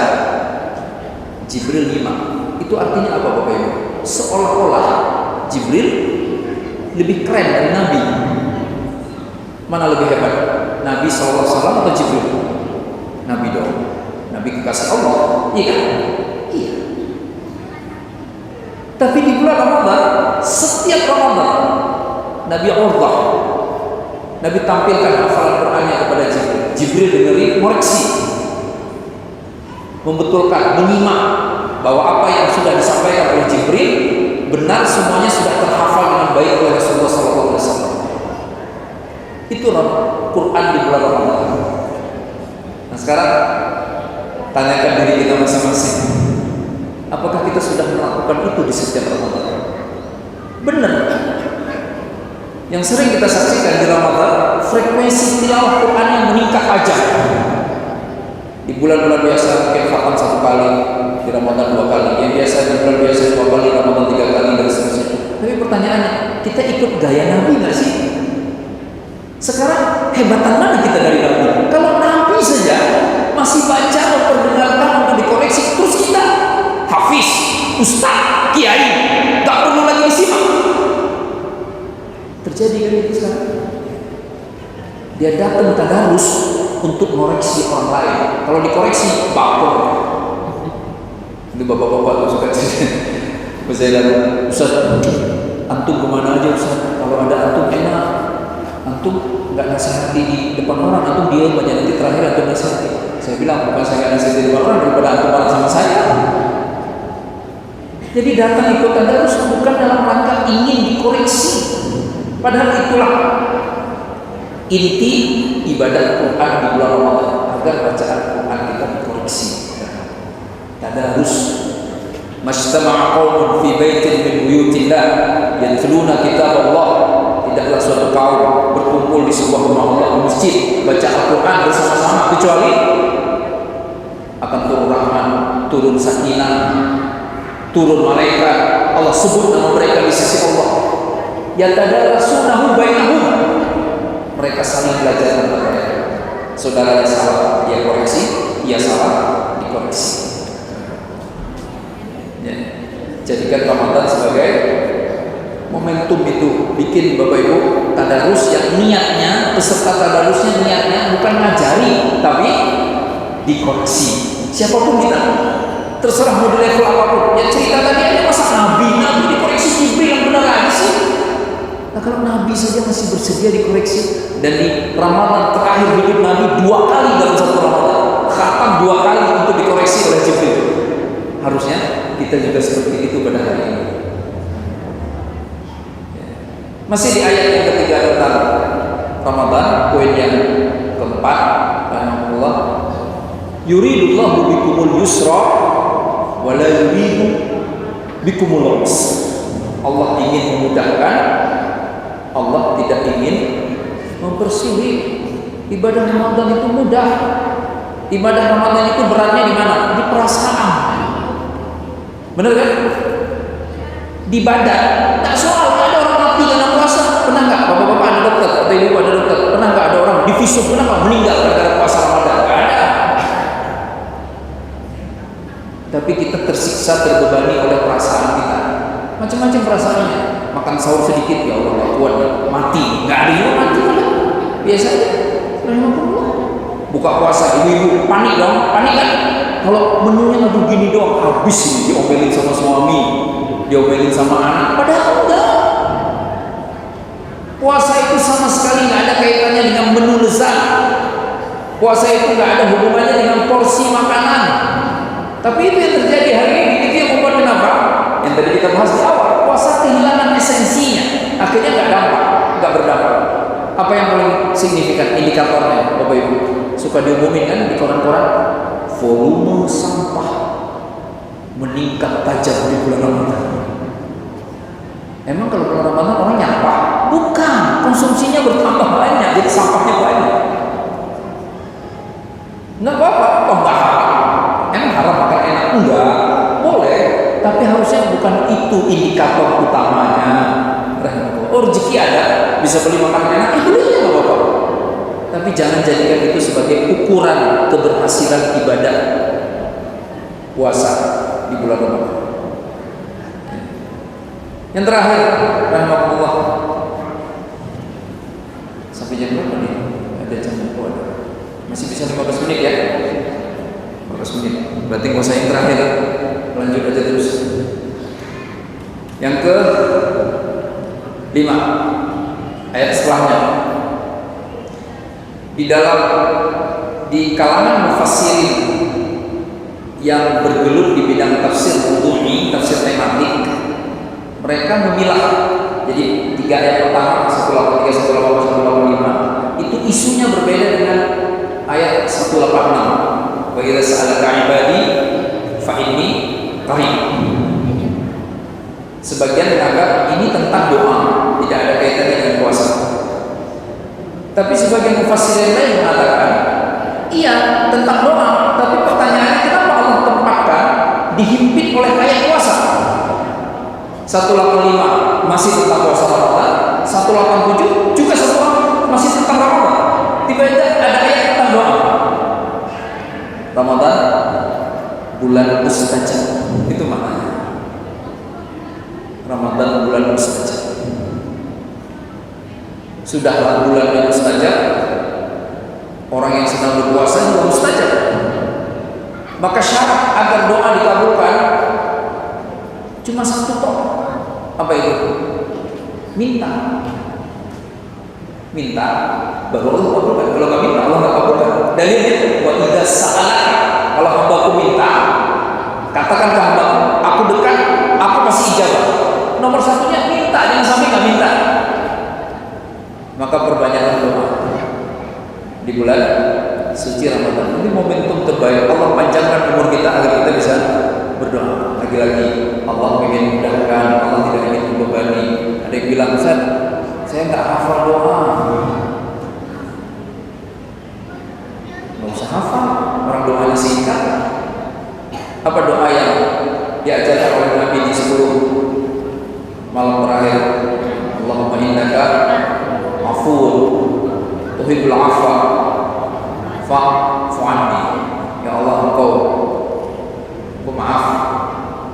Jibril nyimak. Itu artinya apa Bapak Ibu? Seolah-olah Jibril lebih keren dari Nabi. Mana lebih hebat? Nabi Sallallahu Alaihi Wasallam atau Jibril? Nabi dong. Nabi kekasih Allah. Iya kan? Iya. Tapi di bulan Ramadan, setiap Ramadan Nabi Allah, Nabi tampilkan hafalan Qur'annya kepada Jibril. Jibril dengerin, koreksi, membetulkan, menyimak bahwa apa yang sudah disampaikan oleh Jibril benar, semuanya sudah terhafal dengan baik oleh Rasulullah SAW. Itu Quran di bulan Ramadan. Nah sekarang tanyakan diri kita masing-masing, apakah kita sudah melakukan itu di setiap Ramadan? Benar. Yang sering kita saksikan di Ramadan, frekuensi tilawah Quran yang meningkat aja. Di bulan-bulan biasa mungkin khatam 1 kali, di Ramadan 2 kali, yang biasa di bulan biasa 2 kali, Ramadan 3 kali, dan seterusnya. Tapi pertanyaannya, kita ikut gaya Nabi nggak sih? Sekarang hebatan mana kita dari Nabi? Kalau Nabi saja masih baca, memperdengarkan untuk dikoreksi, terus kita hafiz, ustaz, kiai, nggak perlu lagi disimak. Terjadi kan itu sekarang? Dia datang tadarus untuk mengoreksi orang lain. Kalau dikoreksi, baper. Itu bapak-bapak tuh suka cerita. Saya bilang, Ustaz, antum kemana aja Ustaz? Kalau ada antum enak, antum nggak nasihati di depan orang, antum diam aja, nanti terakhir antum nasihati. Saya bilang, bukan saya nggak nasihati di depan orang, daripada antum marah sama saya. Jadi datang ikut tadarus bukan dalam rangka ingin dikoreksi. Padahal itulah inti ibadah Quran di bulan Ramadan, agar bacaan Quran kita dikoreksi. Tadarus. Majtama'a qaumun fi baitin min buyutillah yatluna kitab Allah. Tidaklah suatu kaum berkumpul di sebuah rumah Allah, masjid, baca Al-Quran bersama-sama, kecuali akan turun rahmat, turun sakinah, turun malaikat. Allah sebut nama mereka di sisi Allah. Yatadarasunahu bainahum. Mereka saling belajar tentang mereka. Saudaranya salah, dia koreksi, dia salah, dikoreksi. Ya. Jadikan Ramadan sebagai momentum itu, bikin Bapak Ibu tadarus yang niatnya, peserta tadarusnya niatnya bukan ngajari, tapi dikoreksi. Siapapun kita, terserah mau di level apapun. Ya cerita tadi aja, masa Nabi dikoreksi Jibril yang benar aja sih. Nah kalau Nabi saja masih bersedia dikoreksi, dan di Ramadan terakhir hidup Nabi 2 kali dalam 1 Ramadan, khatam 2 kali untuk dikoreksi oleh Jibril. Harusnya kita juga seperti itu pada hari ini. Masih di ayat yang ketiga tentang Ramadan, poin yang keempat, Allah yuridullahu bikumul yusra wa la yuridu bikumul usra. Allah ingin memudahkan, Allah tidak ingin mempersulit. Ibadah Ramadan itu mudah. Ibadah Ramadan itu beratnya di mana? Di perasaan. Benar kan? Di badan. Tak soal ada orang mati karena puasa. Pernah nggak? Bapak-bapak ada dokter, atau ibu ada dokter. Pernah nggak ada orang divisum? Pernah nggak meninggal gara-gara puasa Ramadan? Nggak ada. Tapi kita tersiksa, terbebani oleh perasaan kita. Macam-macam perasaannya. Makan sahur sedikit, ya Allah nggak kuat, mati. Nggak ada juga mati kan? Biasa aja. Buka puasa, ibu-ibu panik dong, panik kan? Kalau menunya aduh gini doang, habis ini diomelin sama suami, diomelin sama anak. Padahal enggak. Puasa itu sama sekali nggak ada kaitannya dengan menu lezat. Puasa itu nggak ada hubungannya dengan porsi makanan. Tapi itu yang terjadi hari ini. Itu yang membuat kenapa? Yang tadi kita bahas di awal, puasa kehilangan esensinya. Akhirnya nggak dampak, nggak berdampak. Apa yang paling signifikan indikatornya, Bapak Ibu? Suka diumumin kan di koran-koran, volume sampah meningkat tajam di bulan Ramadan. Emang kalau bulan Ramadan orang nyampah? Bukan, konsumsinya bertambah banyak, jadi sampahnya banyak. Nggak apa-apa, oh nggak haram. Emang haram makan enak? bisa beli makanan enak, beli aja nggak apa-apa. Tapi jangan jadikan itu sebagai ukuran keberhasilan ibadah puasa di bulan Ramadan. Yang terakhir, rahmatullah. Sampai jam berapa nih? Ada jam berapa? Masih bisa 15 menit ya? 15 menit. Berarti nggak usah yang terakhir. Lanjut aja terus. Yang ke 5 ayat setelahnya. Di kalangan mufassirin yang bergelut di bidang tafsir mawdu'i, tafsir tematik, mereka memilah. Jadi 3 ayat pertama 183, 184, 185 itu isunya berbeda dengan ayat 186. Wa idza sa'alaka 'ibadi fa inni qarib. Sebagian menganggap ini tentang doa, tidak ada kaitannya dengan puasa. Tapi sebagian mufassirin lain mengatakan, iya tentang doa, tapi pertanyaannya kenapa Allah tempatkan dihimpit oleh ayat puasa? 185 masih tentang puasa Ramadan, 187 juga masih tentang Ramadan. Tiba-tiba ada ayat tentang doa. Ramadan bulan mustajab, itu maknanya. Ramadan bulan mustajab. Sudahlah bulan yang mustajab, orang yang sedang berpuasa juga mustajab. Maka syarat agar doa dikabulkan cuma satu toh. Apa itu? Minta. Minta baru Allah kabulkan. Kalau nggak minta Allah nggak kabulkan. Dalilnya wa idza sa'alaka, kalau hambaku minta, katakan ke hambaku, aku dekat, aku pasti ijabah. Nomor satunya minta, jangan sampai nggak minta. Maka perbanyaklah doa di bulan suci Ramadan. Ini momentum terbaik. Allah panjangkan umur kita agar kita bisa berdoa. Lagi-lagi Allah ingin mudahkan, Allah tidak ingin membebani. Ada yang bilang, Ustaz, saya nggak hafal doa. Nggak usah hafal, orang doanya singkat. Apa doa yang diajarkan oleh Nabi di 10 malam terakhir? Allahumma innaka afuwwun tuhibbul afwa fa'fu anni. Ya Allah, Engkau pemaaf.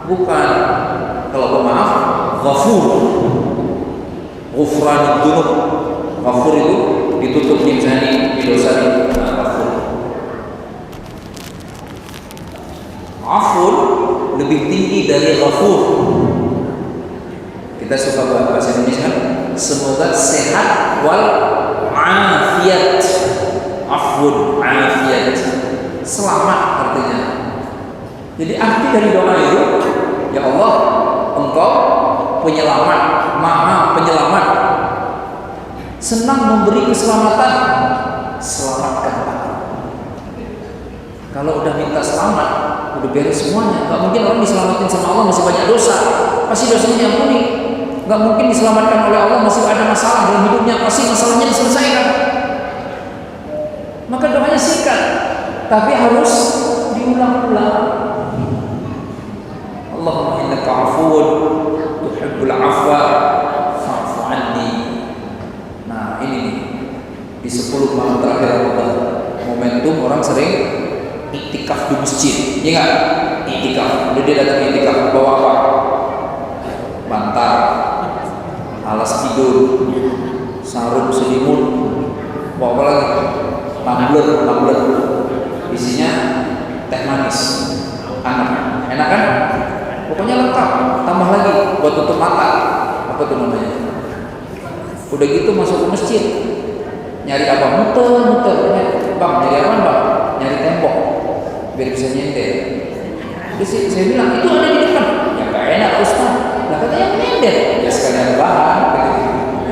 Bukan, kalau pemaaf ghafur, ghufranud dzunub. Ghafur itu ditutup mizani didosani. Ghafur. Afur lebih tinggi dari ghafur. Kita suka bahasa Indonesia, semoga sehat wal afiat. Afun afiat, selamat artinya. Jadi arti dari doa itu, ya Allah, Engkau penyelamat, maha penyelamat, senang memberi keselamatan, selamatkan aku. Kalau udah minta selamat, udah beres semuanya. Gak mungkin orang diselamatin sama Allah masih banyak dosa, pasti dosanya diampuni. Gak mungkin diselamatkan oleh Allah masih ada masalah dalam hidupnya, pasti masalahnya diselesaikan. Maka doanya singkat, tapi harus diulang-ulang. Allahumma innaka afuwwun tuhibbul afwa fa'fu anni. Nah, ini nih di 10 malam terakhir Ramadan, momentum orang sering iktikaf di masjid. Iya enggak? Iktikaf. Udah dia datang iktikaf bawa apa? Bantal, alas tidur, sarung selimut, bawa apa lagi? Tumbler, isinya teh manis, hangat, enak kan? Pokoknya lengkap, tambah lagi buat tutup mata. Apa tuh namanya? Udah gitu masuk ke masjid, nyari apa? Muter. Bang, nyari apa bang? Nyari tembok, biar bisa nyender. Terus saya bilang, itu ada di depan. Ya gak enak Ustaz. Nah katanya nyender. Ya sekalian bahan.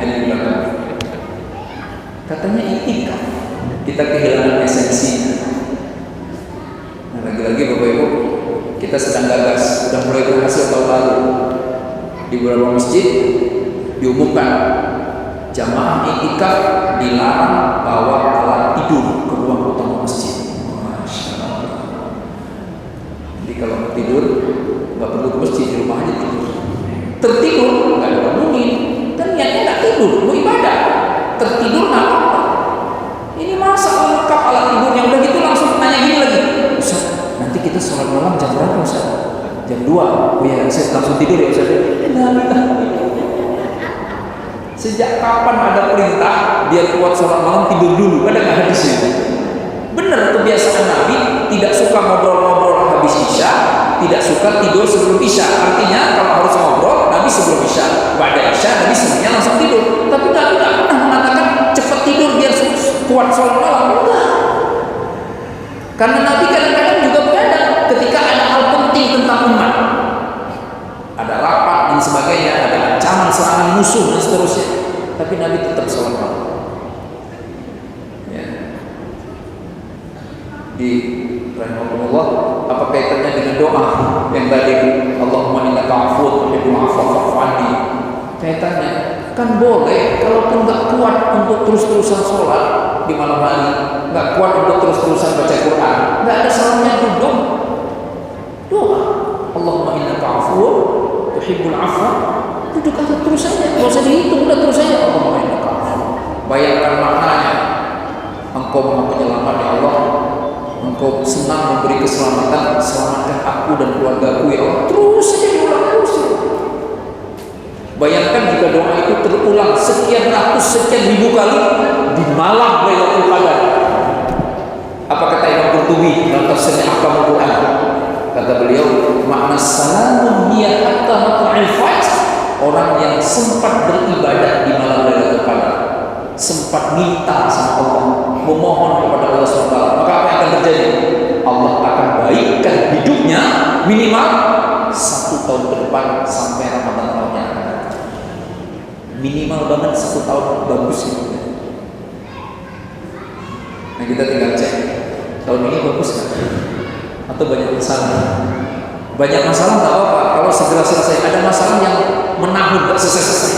Ini bilang, katanya iktikaf. Kita kehilangan esensinya. Nah, lagi-lagi Bapak Ibu, kita sedang gagas, sudah mulai berhasil tahun lalu. Di beberapa masjid diumumkan jamaah iktikaf dilarang bawa alat tidur ke ruang utama masjid. Masya Allah. Jadi kalau mau tidur nggak perlu ke masjid, di rumah aja tidur. Tertidur nggak ada bangunin, kan niatnya nggak tidur, mau ibadah. sholat malam jam berapa Ustaz? Jam 2. Oh ya, saya langsung tidur ya Ustaz. Sejak kapan ada perintah biar kuat sholat malam tidur dulu? Ada nggak hadis itu? Benar, kebiasaan Nabi tidak suka ngobrol-ngobrol habis isya, tidak suka tidur sebelum isya. Artinya kalau harus ngobrol, Nabi sebelum isya, pada isya Nabi sebenarnya langsung tidur. Tapi Nabi nggak pernah mengatakan cepat tidur biar kuat sholat malam. Enggak. Karena Nabi kadang-kadang juga begadang ketika ada hal penting tentang umat, ada rapat dan sebagainya, ada ancaman serangan musuh dan seterusnya. Tapi Nabi tetap sholat malam. Di rahimahullah, apa kaitannya dengan doa yang tadi Allahumma innaka afuwwun tuhibbul afwa fa'fu anni? Kaitannya kan boleh, kalaupun nggak kuat untuk terus-terusan sholat di malam hari, nggak kuat untuk terus-terusan baca Quran, nggak ada salahnya duduk doa Allahumma innaka afuwwun tuhibbul afwa, duduk aja terus aja, nggak usah dihitung, udah terus aja Allahumma innaka afuwwun. Bayangkan maknanya, engkau maha penyelamat ya Allah, engkau senang memberi keselamatan, selamatkan aku dan keluargaku ya Allah. Terus saja diulang terus. Bayangkan jika doa itu terulang sekian ratus, sekian ribu kali di malam Lailatul Qadar. Apa kata Imam Qurtubi dalam tafsirnya Ahkamul Quran? Kata beliau, makna salamun hiya hatta matla'il fajr, orang yang sempat beribadah di malam Lailatul Qadar, sempat minta sama Allah, memohon kepada Allah SWT, maka apa yang akan terjadi? Allah akan baikkan hidupnya minimal 1 tahun ke depan sampai Ramadan tahunnya akan datang. Minimal banget 1 tahun bagus hidupnya. Nah kita tinggal cek tahun ini bagus kan? Atau banyak masalah? Banyak masalah nggak apa-apa kalau segera selesai. Ada masalah yang menahun nggak selesai-selesai.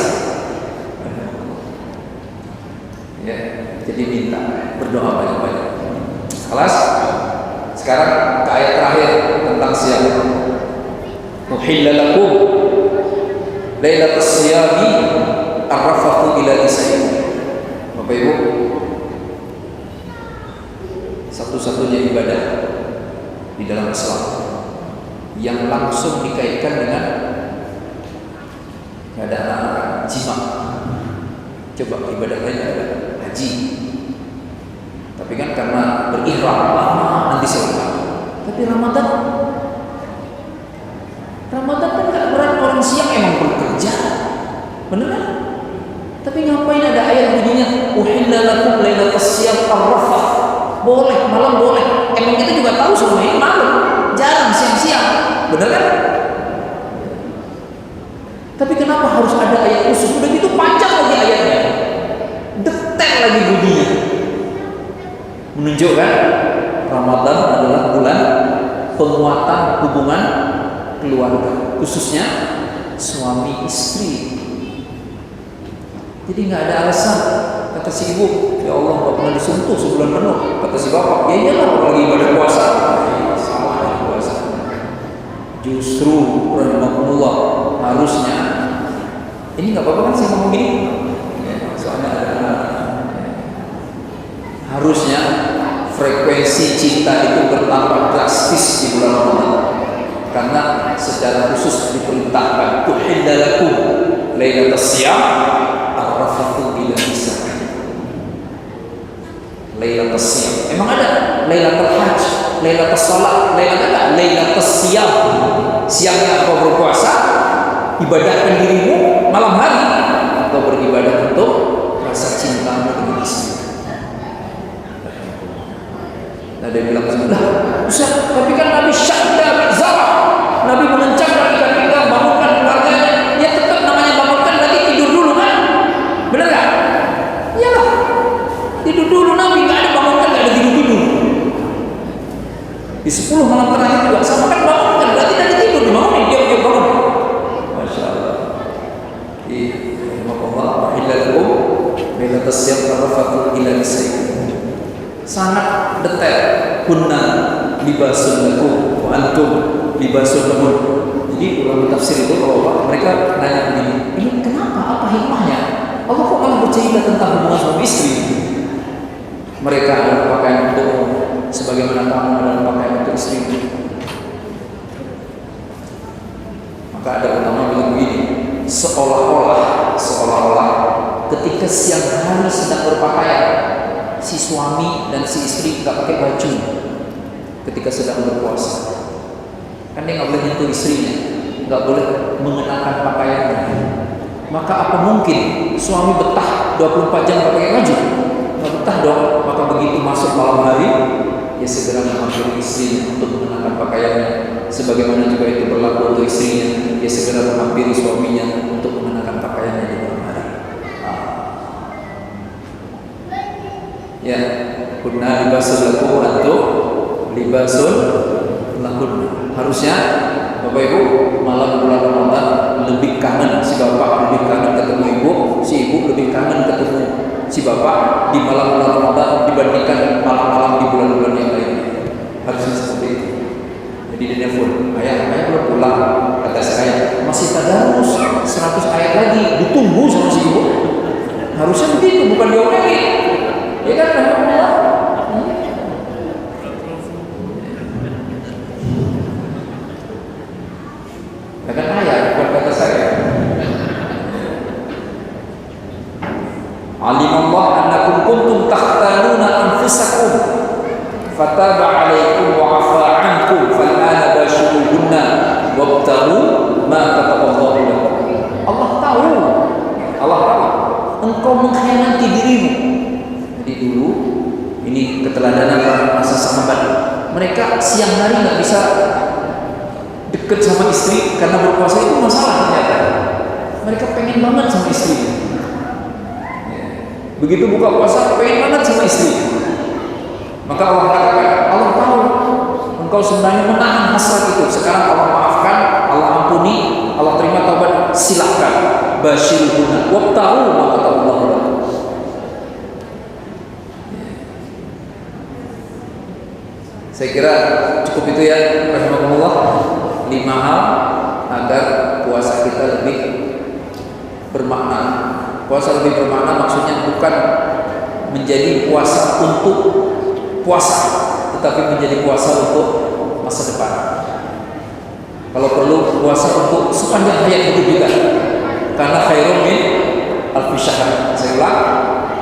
Ya, jadi minta berdoa banyak-banyak. Kelas. Sekarang ke ayat terakhir tentang siang. Uhilla lakum lailatul siyami arrafathu ila nisaikum. Bapak Ibu, satu-satunya ibadah di dalam Islam yang langsung dikaitkan dengan keadaan jima. Coba ibadah lain ada haji, tapi kan karena berihram lama nanti selesai. Tapi Ramadan kan gak berat, orang siang emang bekerja, bener kan? Tapi ngapain ada ayat bunyinya uhilla lakum lailatul siyam arrafath? Boleh, malam boleh. Emang kita juga tahu selama ini malam, jarang siang-siang, bener kan? Tapi kenapa harus ada ayat khusus? Udah gitu panjang lagi ayatnya, detail lagi bunyinya, menunjukkan Ramadan adalah bulan penguatan hubungan keluarga, khususnya suami istri. Jadi nggak ada alasan. Kata si ibu, ya Allah nggak pernah disentuh sebulan penuh. Kata si bapak, ya iyalah lagi ibadah puasa. Sama aja puasa. Justru rahimahullah harusnya, ini nggak apa-apa kan saya ngomong gini, soalnya ada, harusnya frekuensi cinta itu bertambah drastis di bulan Ramadan, karena secara khusus diperintahkan tuhilla lakum lailatul siyam arrafathu ila nisa. Lailatul siyam emang ada lailatul hajj, lailatul salat, lailatul siyam, siangnya kau berpuasa, ibadahkan dirimu malam hari, atau beribadah untuk rasa cintamu dengan istri. Nah dia bilang lah, Ustaz, tapi kan Nabi syadda bi'zara, Nabi mengencangkan ikat pinggang, bangunkan keluarganya. Ya tetap namanya bangunkan, berarti tidur dulu kan? Bener gak? Iyalah, tidur dulu. Nabi gak ada bangunkan, gak ada tidur dulu. Di 10 malam terakhir juga sama kan bangunkan, berarti tadi tidur, dibangunin, dia bangun. Masya Allah. Rahimahullah, wahillakum lailatul siyam arrafathu ila nisaikum. Sangat detail. Kunna libasun lakum wa antum libasun lahun. Jadi ulama tafsir itu kalau mereka nanya begini, ini kenapa, apa hikmahnya? Allah kok malah bercerita tentang hubungan suami istri? Mereka adalah pakaian untukmu, sebagaimana kamu adalah pakaian untuk istri. Maka ada ulama bilang begini, seolah-olah ketika siang hari sedang berpakaian, si suami dan si istri nggak pakai baju ketika sedang berpuasa. Kan dia nggak boleh nyentuh istrinya, nggak boleh mengenakan pakaiannya. Maka apa mungkin suami betah 24 jam pakai baju? Nggak betah dong. Maka begitu masuk malam hari, ya segera menghampiri istrinya untuk mengenakan pakaiannya. Sebagaimana juga itu berlaku untuk istrinya, dia segera menghampiri suaminya untuk mengenakan pakaiannya di malam hari. Ya, kunna libasul lakum antum libasul lahun. Harusnya Bapak Ibu malam bulan Ramadan lebih kangen si bapak, lebih kangen ketemu ibu, si ibu lebih kangen ketemu si bapak di malam bulan Ramadan dibandingkan malam-malam di bulan-bulan yang lain. Harusnya seperti itu. Jadi dia nelfon, ayah belum pulang. Kata saya, masih tadarus 100 ayat lagi, ditunggu sama si ibu. Harusnya begitu, bukan diomelin. Ya kan, alhamdulillah. Kata ayat, bukan kata saya. Alimallah annakum kuntum takhtanuna anfusakum fataba alaikum wa afa ankum fal'ana bashiruhunna wabtaghu ma kataballahu lakum. Allah tahu engkau mengkhianati dirimu. Jadi dulu ini keteladanan para sahabat, mereka siang hari nggak bisa dekat sama istri karena berpuasa itu masalah ternyata. Mereka pengen banget sama istri. Begitu buka puasa pengen banget sama istri. Maka Allah katakan, Allah tahu engkau sebenarnya menahan hasrat itu. Sekarang Allah maafkan, Allah ampuni, Allah terima taubat, silakan. Basyiruhunna wabtaghu ma kataballahu lakum. Saya kira cukup itu ya, rahimakumullah. 5 hal agar puasa kita lebih bermakna. Puasa lebih bermakna maksudnya bukan menjadi puasa untuk puasa, tetapi menjadi puasa untuk masa depan. Kalau perlu puasa untuk sepanjang hayat hidup juga, karena khairun min alfi syahr. Saya ulang,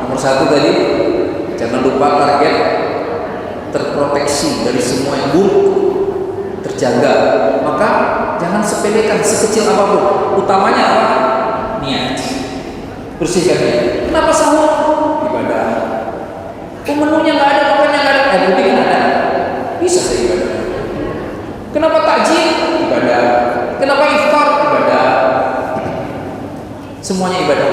nomor 1 tadi, jangan lupa target terproteksi dari semua yang buruk, terjaga. Maka jangan sepelekan sekecil apapun. Utamanya apa? Niat. Bersihkan niat. Kenapa sahur? Ibadah. Menunya nggak ada, makannya nggak ada, putih kan ada. Bisa saya ibadah. Kenapa takjil? Ibadah. Kenapa iftar? Ibadah. Semuanya ibadah.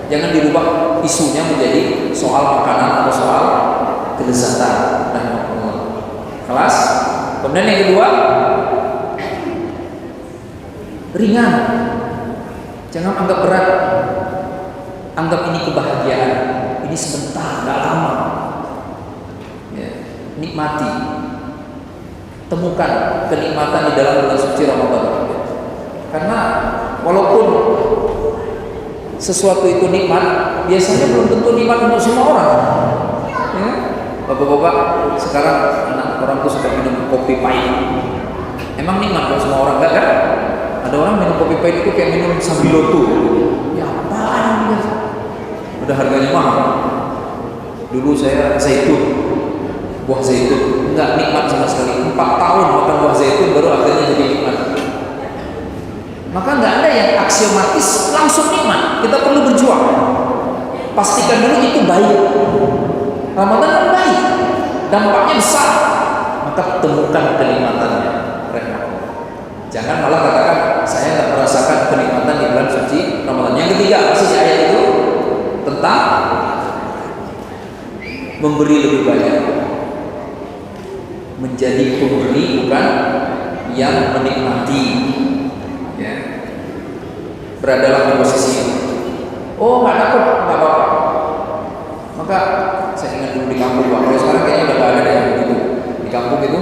Jangan dirubah isunya menjadi soal makanan atau soal kelezatan. Kelas. Kemudian yang kedua, ringan. Jangan anggap berat. Anggap ini kebahagiaan. Ini sebentar, nggak lama. Ya, nikmati. Temukan kenikmatan di dalam bulan suci Ramadan. Karena walaupun sesuatu itu nikmat, biasanya belum tentu nikmat untuk semua orang. Ya? Bapak-bapak, sekarang anak orang tuh suka minum kopi pahit. Emang nikmat buat semua orang, enggak kan? Ada orang minum kopi pahit itu kayak minum sambiloto. Ya apaan ini? Udah harganya mahal. Dulu saya zaitun, buah zaitun, enggak nikmat sama sekali. 4 tahun makan buah zaitun baru akhirnya jadi nikmat. Maka enggak ada yang aksiomatis langsung nikmat. Kita perlu berjuang. Pastikan dulu itu baik. Ramadan kan baik, dampaknya besar. Maka temukan kenikmatannya. Jangan malah katakan saya nggak merasakan kenikmatan di bulan suci Ramadan. Yang ketiga, masih ayat itu tentang memberi lebih banyak, menjadi pemberi bukan yang menikmati. Ya. Beradalah di posisi ini. Oh nggak dapat, nggak apa-apa. Maka saya ingat dulu di kampung, Pak. Kalau sekarang kayaknya udah nggak ada yang begitu. Di kampung itu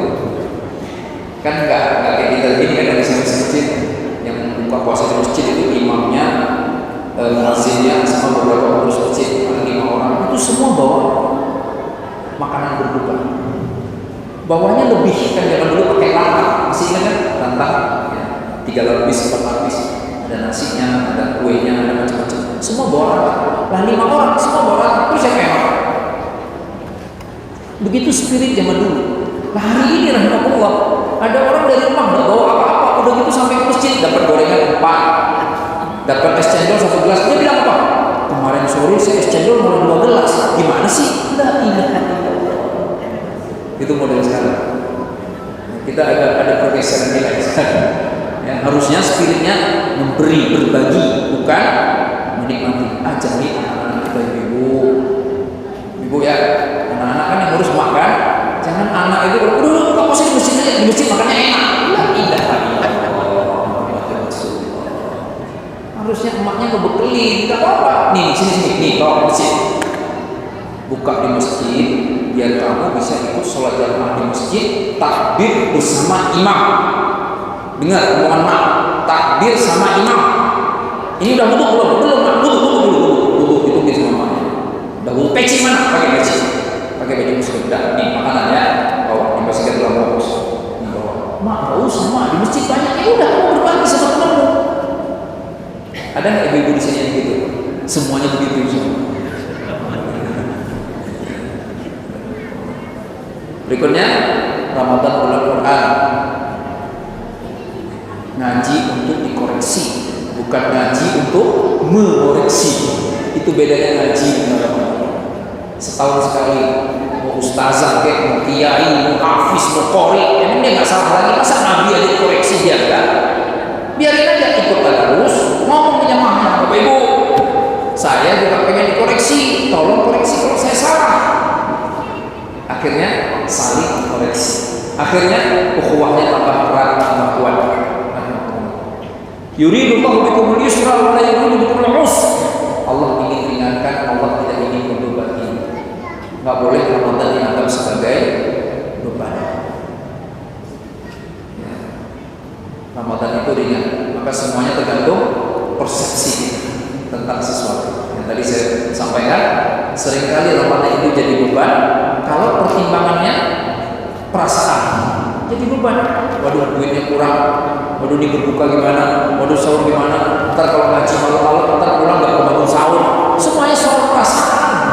kan nggak kayak kita gini kan, ada masjid yang buka puasa di masjid itu imamnya, muazzinnya sama beberapa pengurus masjid, ada 5 orang. Itu semua bawa makanan berbuka. Bawahnya lebih kan, zaman dulu pakai lantang, masih ingat kan lantang? Ya. 3 lapis, 4 lapis, ada nasinya, ada kuenya, ada macam-macam. Semua bawa rata. Lah 5 orang semua bawa rata. Terus siapa yang makan? Begitu spirit zaman dulu. Nah hari ini rahimahullah, ada orang dari rumah nggak bawa apa-apa, udah gitu sampai ke masjid dapat gorengan 4, dapat es cendol 1 gelas. Dia bilang apa? Kemarin sore saya es cendol mau 2 gelas. Gimana sih? La ilaha illallah. Itu model sekarang. Kita ada pergeseran nilai sekarang. Ya, harusnya spiritnya memberi, berbagi, bukan menikmati. Ajari anak-anak kita, ibu ya, anak-anak kan yang harus makan. Jangan anak itu udah pasti di masjid aja, di masjid makannya enak. La ilaha illallah. Harusnya emaknya ngebekelin, tidak apa-apa. Nih sini, bawa ke masjid. Buka di masjid, biar kamu bisa ikut sholat jamaah di masjid, takbir bersama imam. Dengar omongan mak, takbir sama imam. Ini udah wudhu belum? Wudhu itu dia sama maknya. Udah wudhu, peci mana? Pakai peci, pakai baju muslim. Udah, nih makanan ya, bawa dibersihkan dalam bungkus. Bawa. Mak, gak usah mak, di masjid banyak. Ya udah, kamu berbagi sama temanmu. Ada nggak ibu-ibu di sini yang begitu? Semuanya begitu semua. Berikutnya, Ramadan bulan Quran. Ngaji untuk dikoreksi, bukan ngaji untuk mengoreksi. Itu bedanya ngaji dengan Ramadan. Setahun sekali, mau ustazah, mau kiai, mau hafiz, mau qori, emang dia nggak salah lagi. Masa Nabi aja dikoreksi dia enggak? Biarin aja ikut terus. Ngomong jamaah, Bapak Ibu, saya juga pengen dikoreksi. Tolong koreksi kalau saya salah. Akhirnya saling koreksi. Akhirnya ukhuwahnya tambah erat, tambah kuat. Yuridullahu bikumul yusra wa la yuridu bikumul usra. Allah ingin ringankan, Allah tidak ingin membebani. Enggak boleh Ramadan dianggap sebagai beban. Ya. Ramadan itu ringan, maka semuanya tergantung persepsi tentang sesuatu. Yang tadi saya sampaikan, seringkali Ramadan itu jadi beban kalau pertimbangannya perasaan. Jadi beban. Waduh, duitnya kurang. Waduh, ini berbuka gimana? Waduh, sahur gimana? Ntar kalau ngaji malam-malam, ntar pulang nggak kebangun sahur. Semuanya soal perasaan.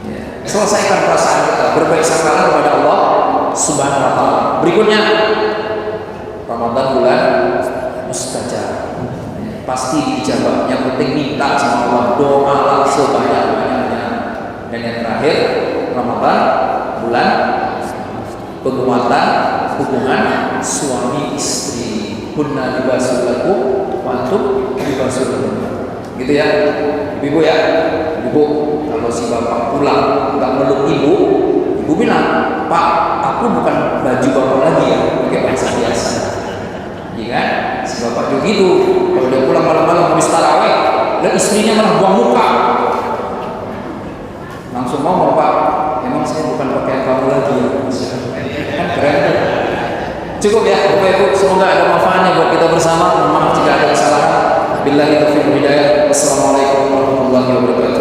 Ya. Selesaikan perasaan kita, berbaik sangka kepada Allah Subhanahu Wa Taala. Berikutnya, Ramadan bulan mustajab. Ya, pasti dijawab. Yang penting minta sama Allah, doalah sebanyak-banyaknya. Dan yang terakhir, Ramadan bulan penguatan hubungan suami istri. Kunna libasul lakum wa antum libasul lahum. Gitu ya, ibu ya. Ibu, kalau si bapak pulang nggak meluk ibu bilang, Pak, aku bukan baju bapak lagi ya, pakai bahasa biasa. Iya kan? Si bapak juga gitu. Kalau dia pulang malam-malam habis tarawih, dan istrinya malah buang muka. Langsung ngomong, Pak, emang saya bukan pakaian kamu lagi ya? Kan keren kan? Cukup ya Bapak Ibu, semoga ada manfaatnya buat kita bersama. Mohon maaf jika ada kesalahan. Billahi taufiq wal hidayah. Wassalamualaikum warahmatullahi wabarakatuh.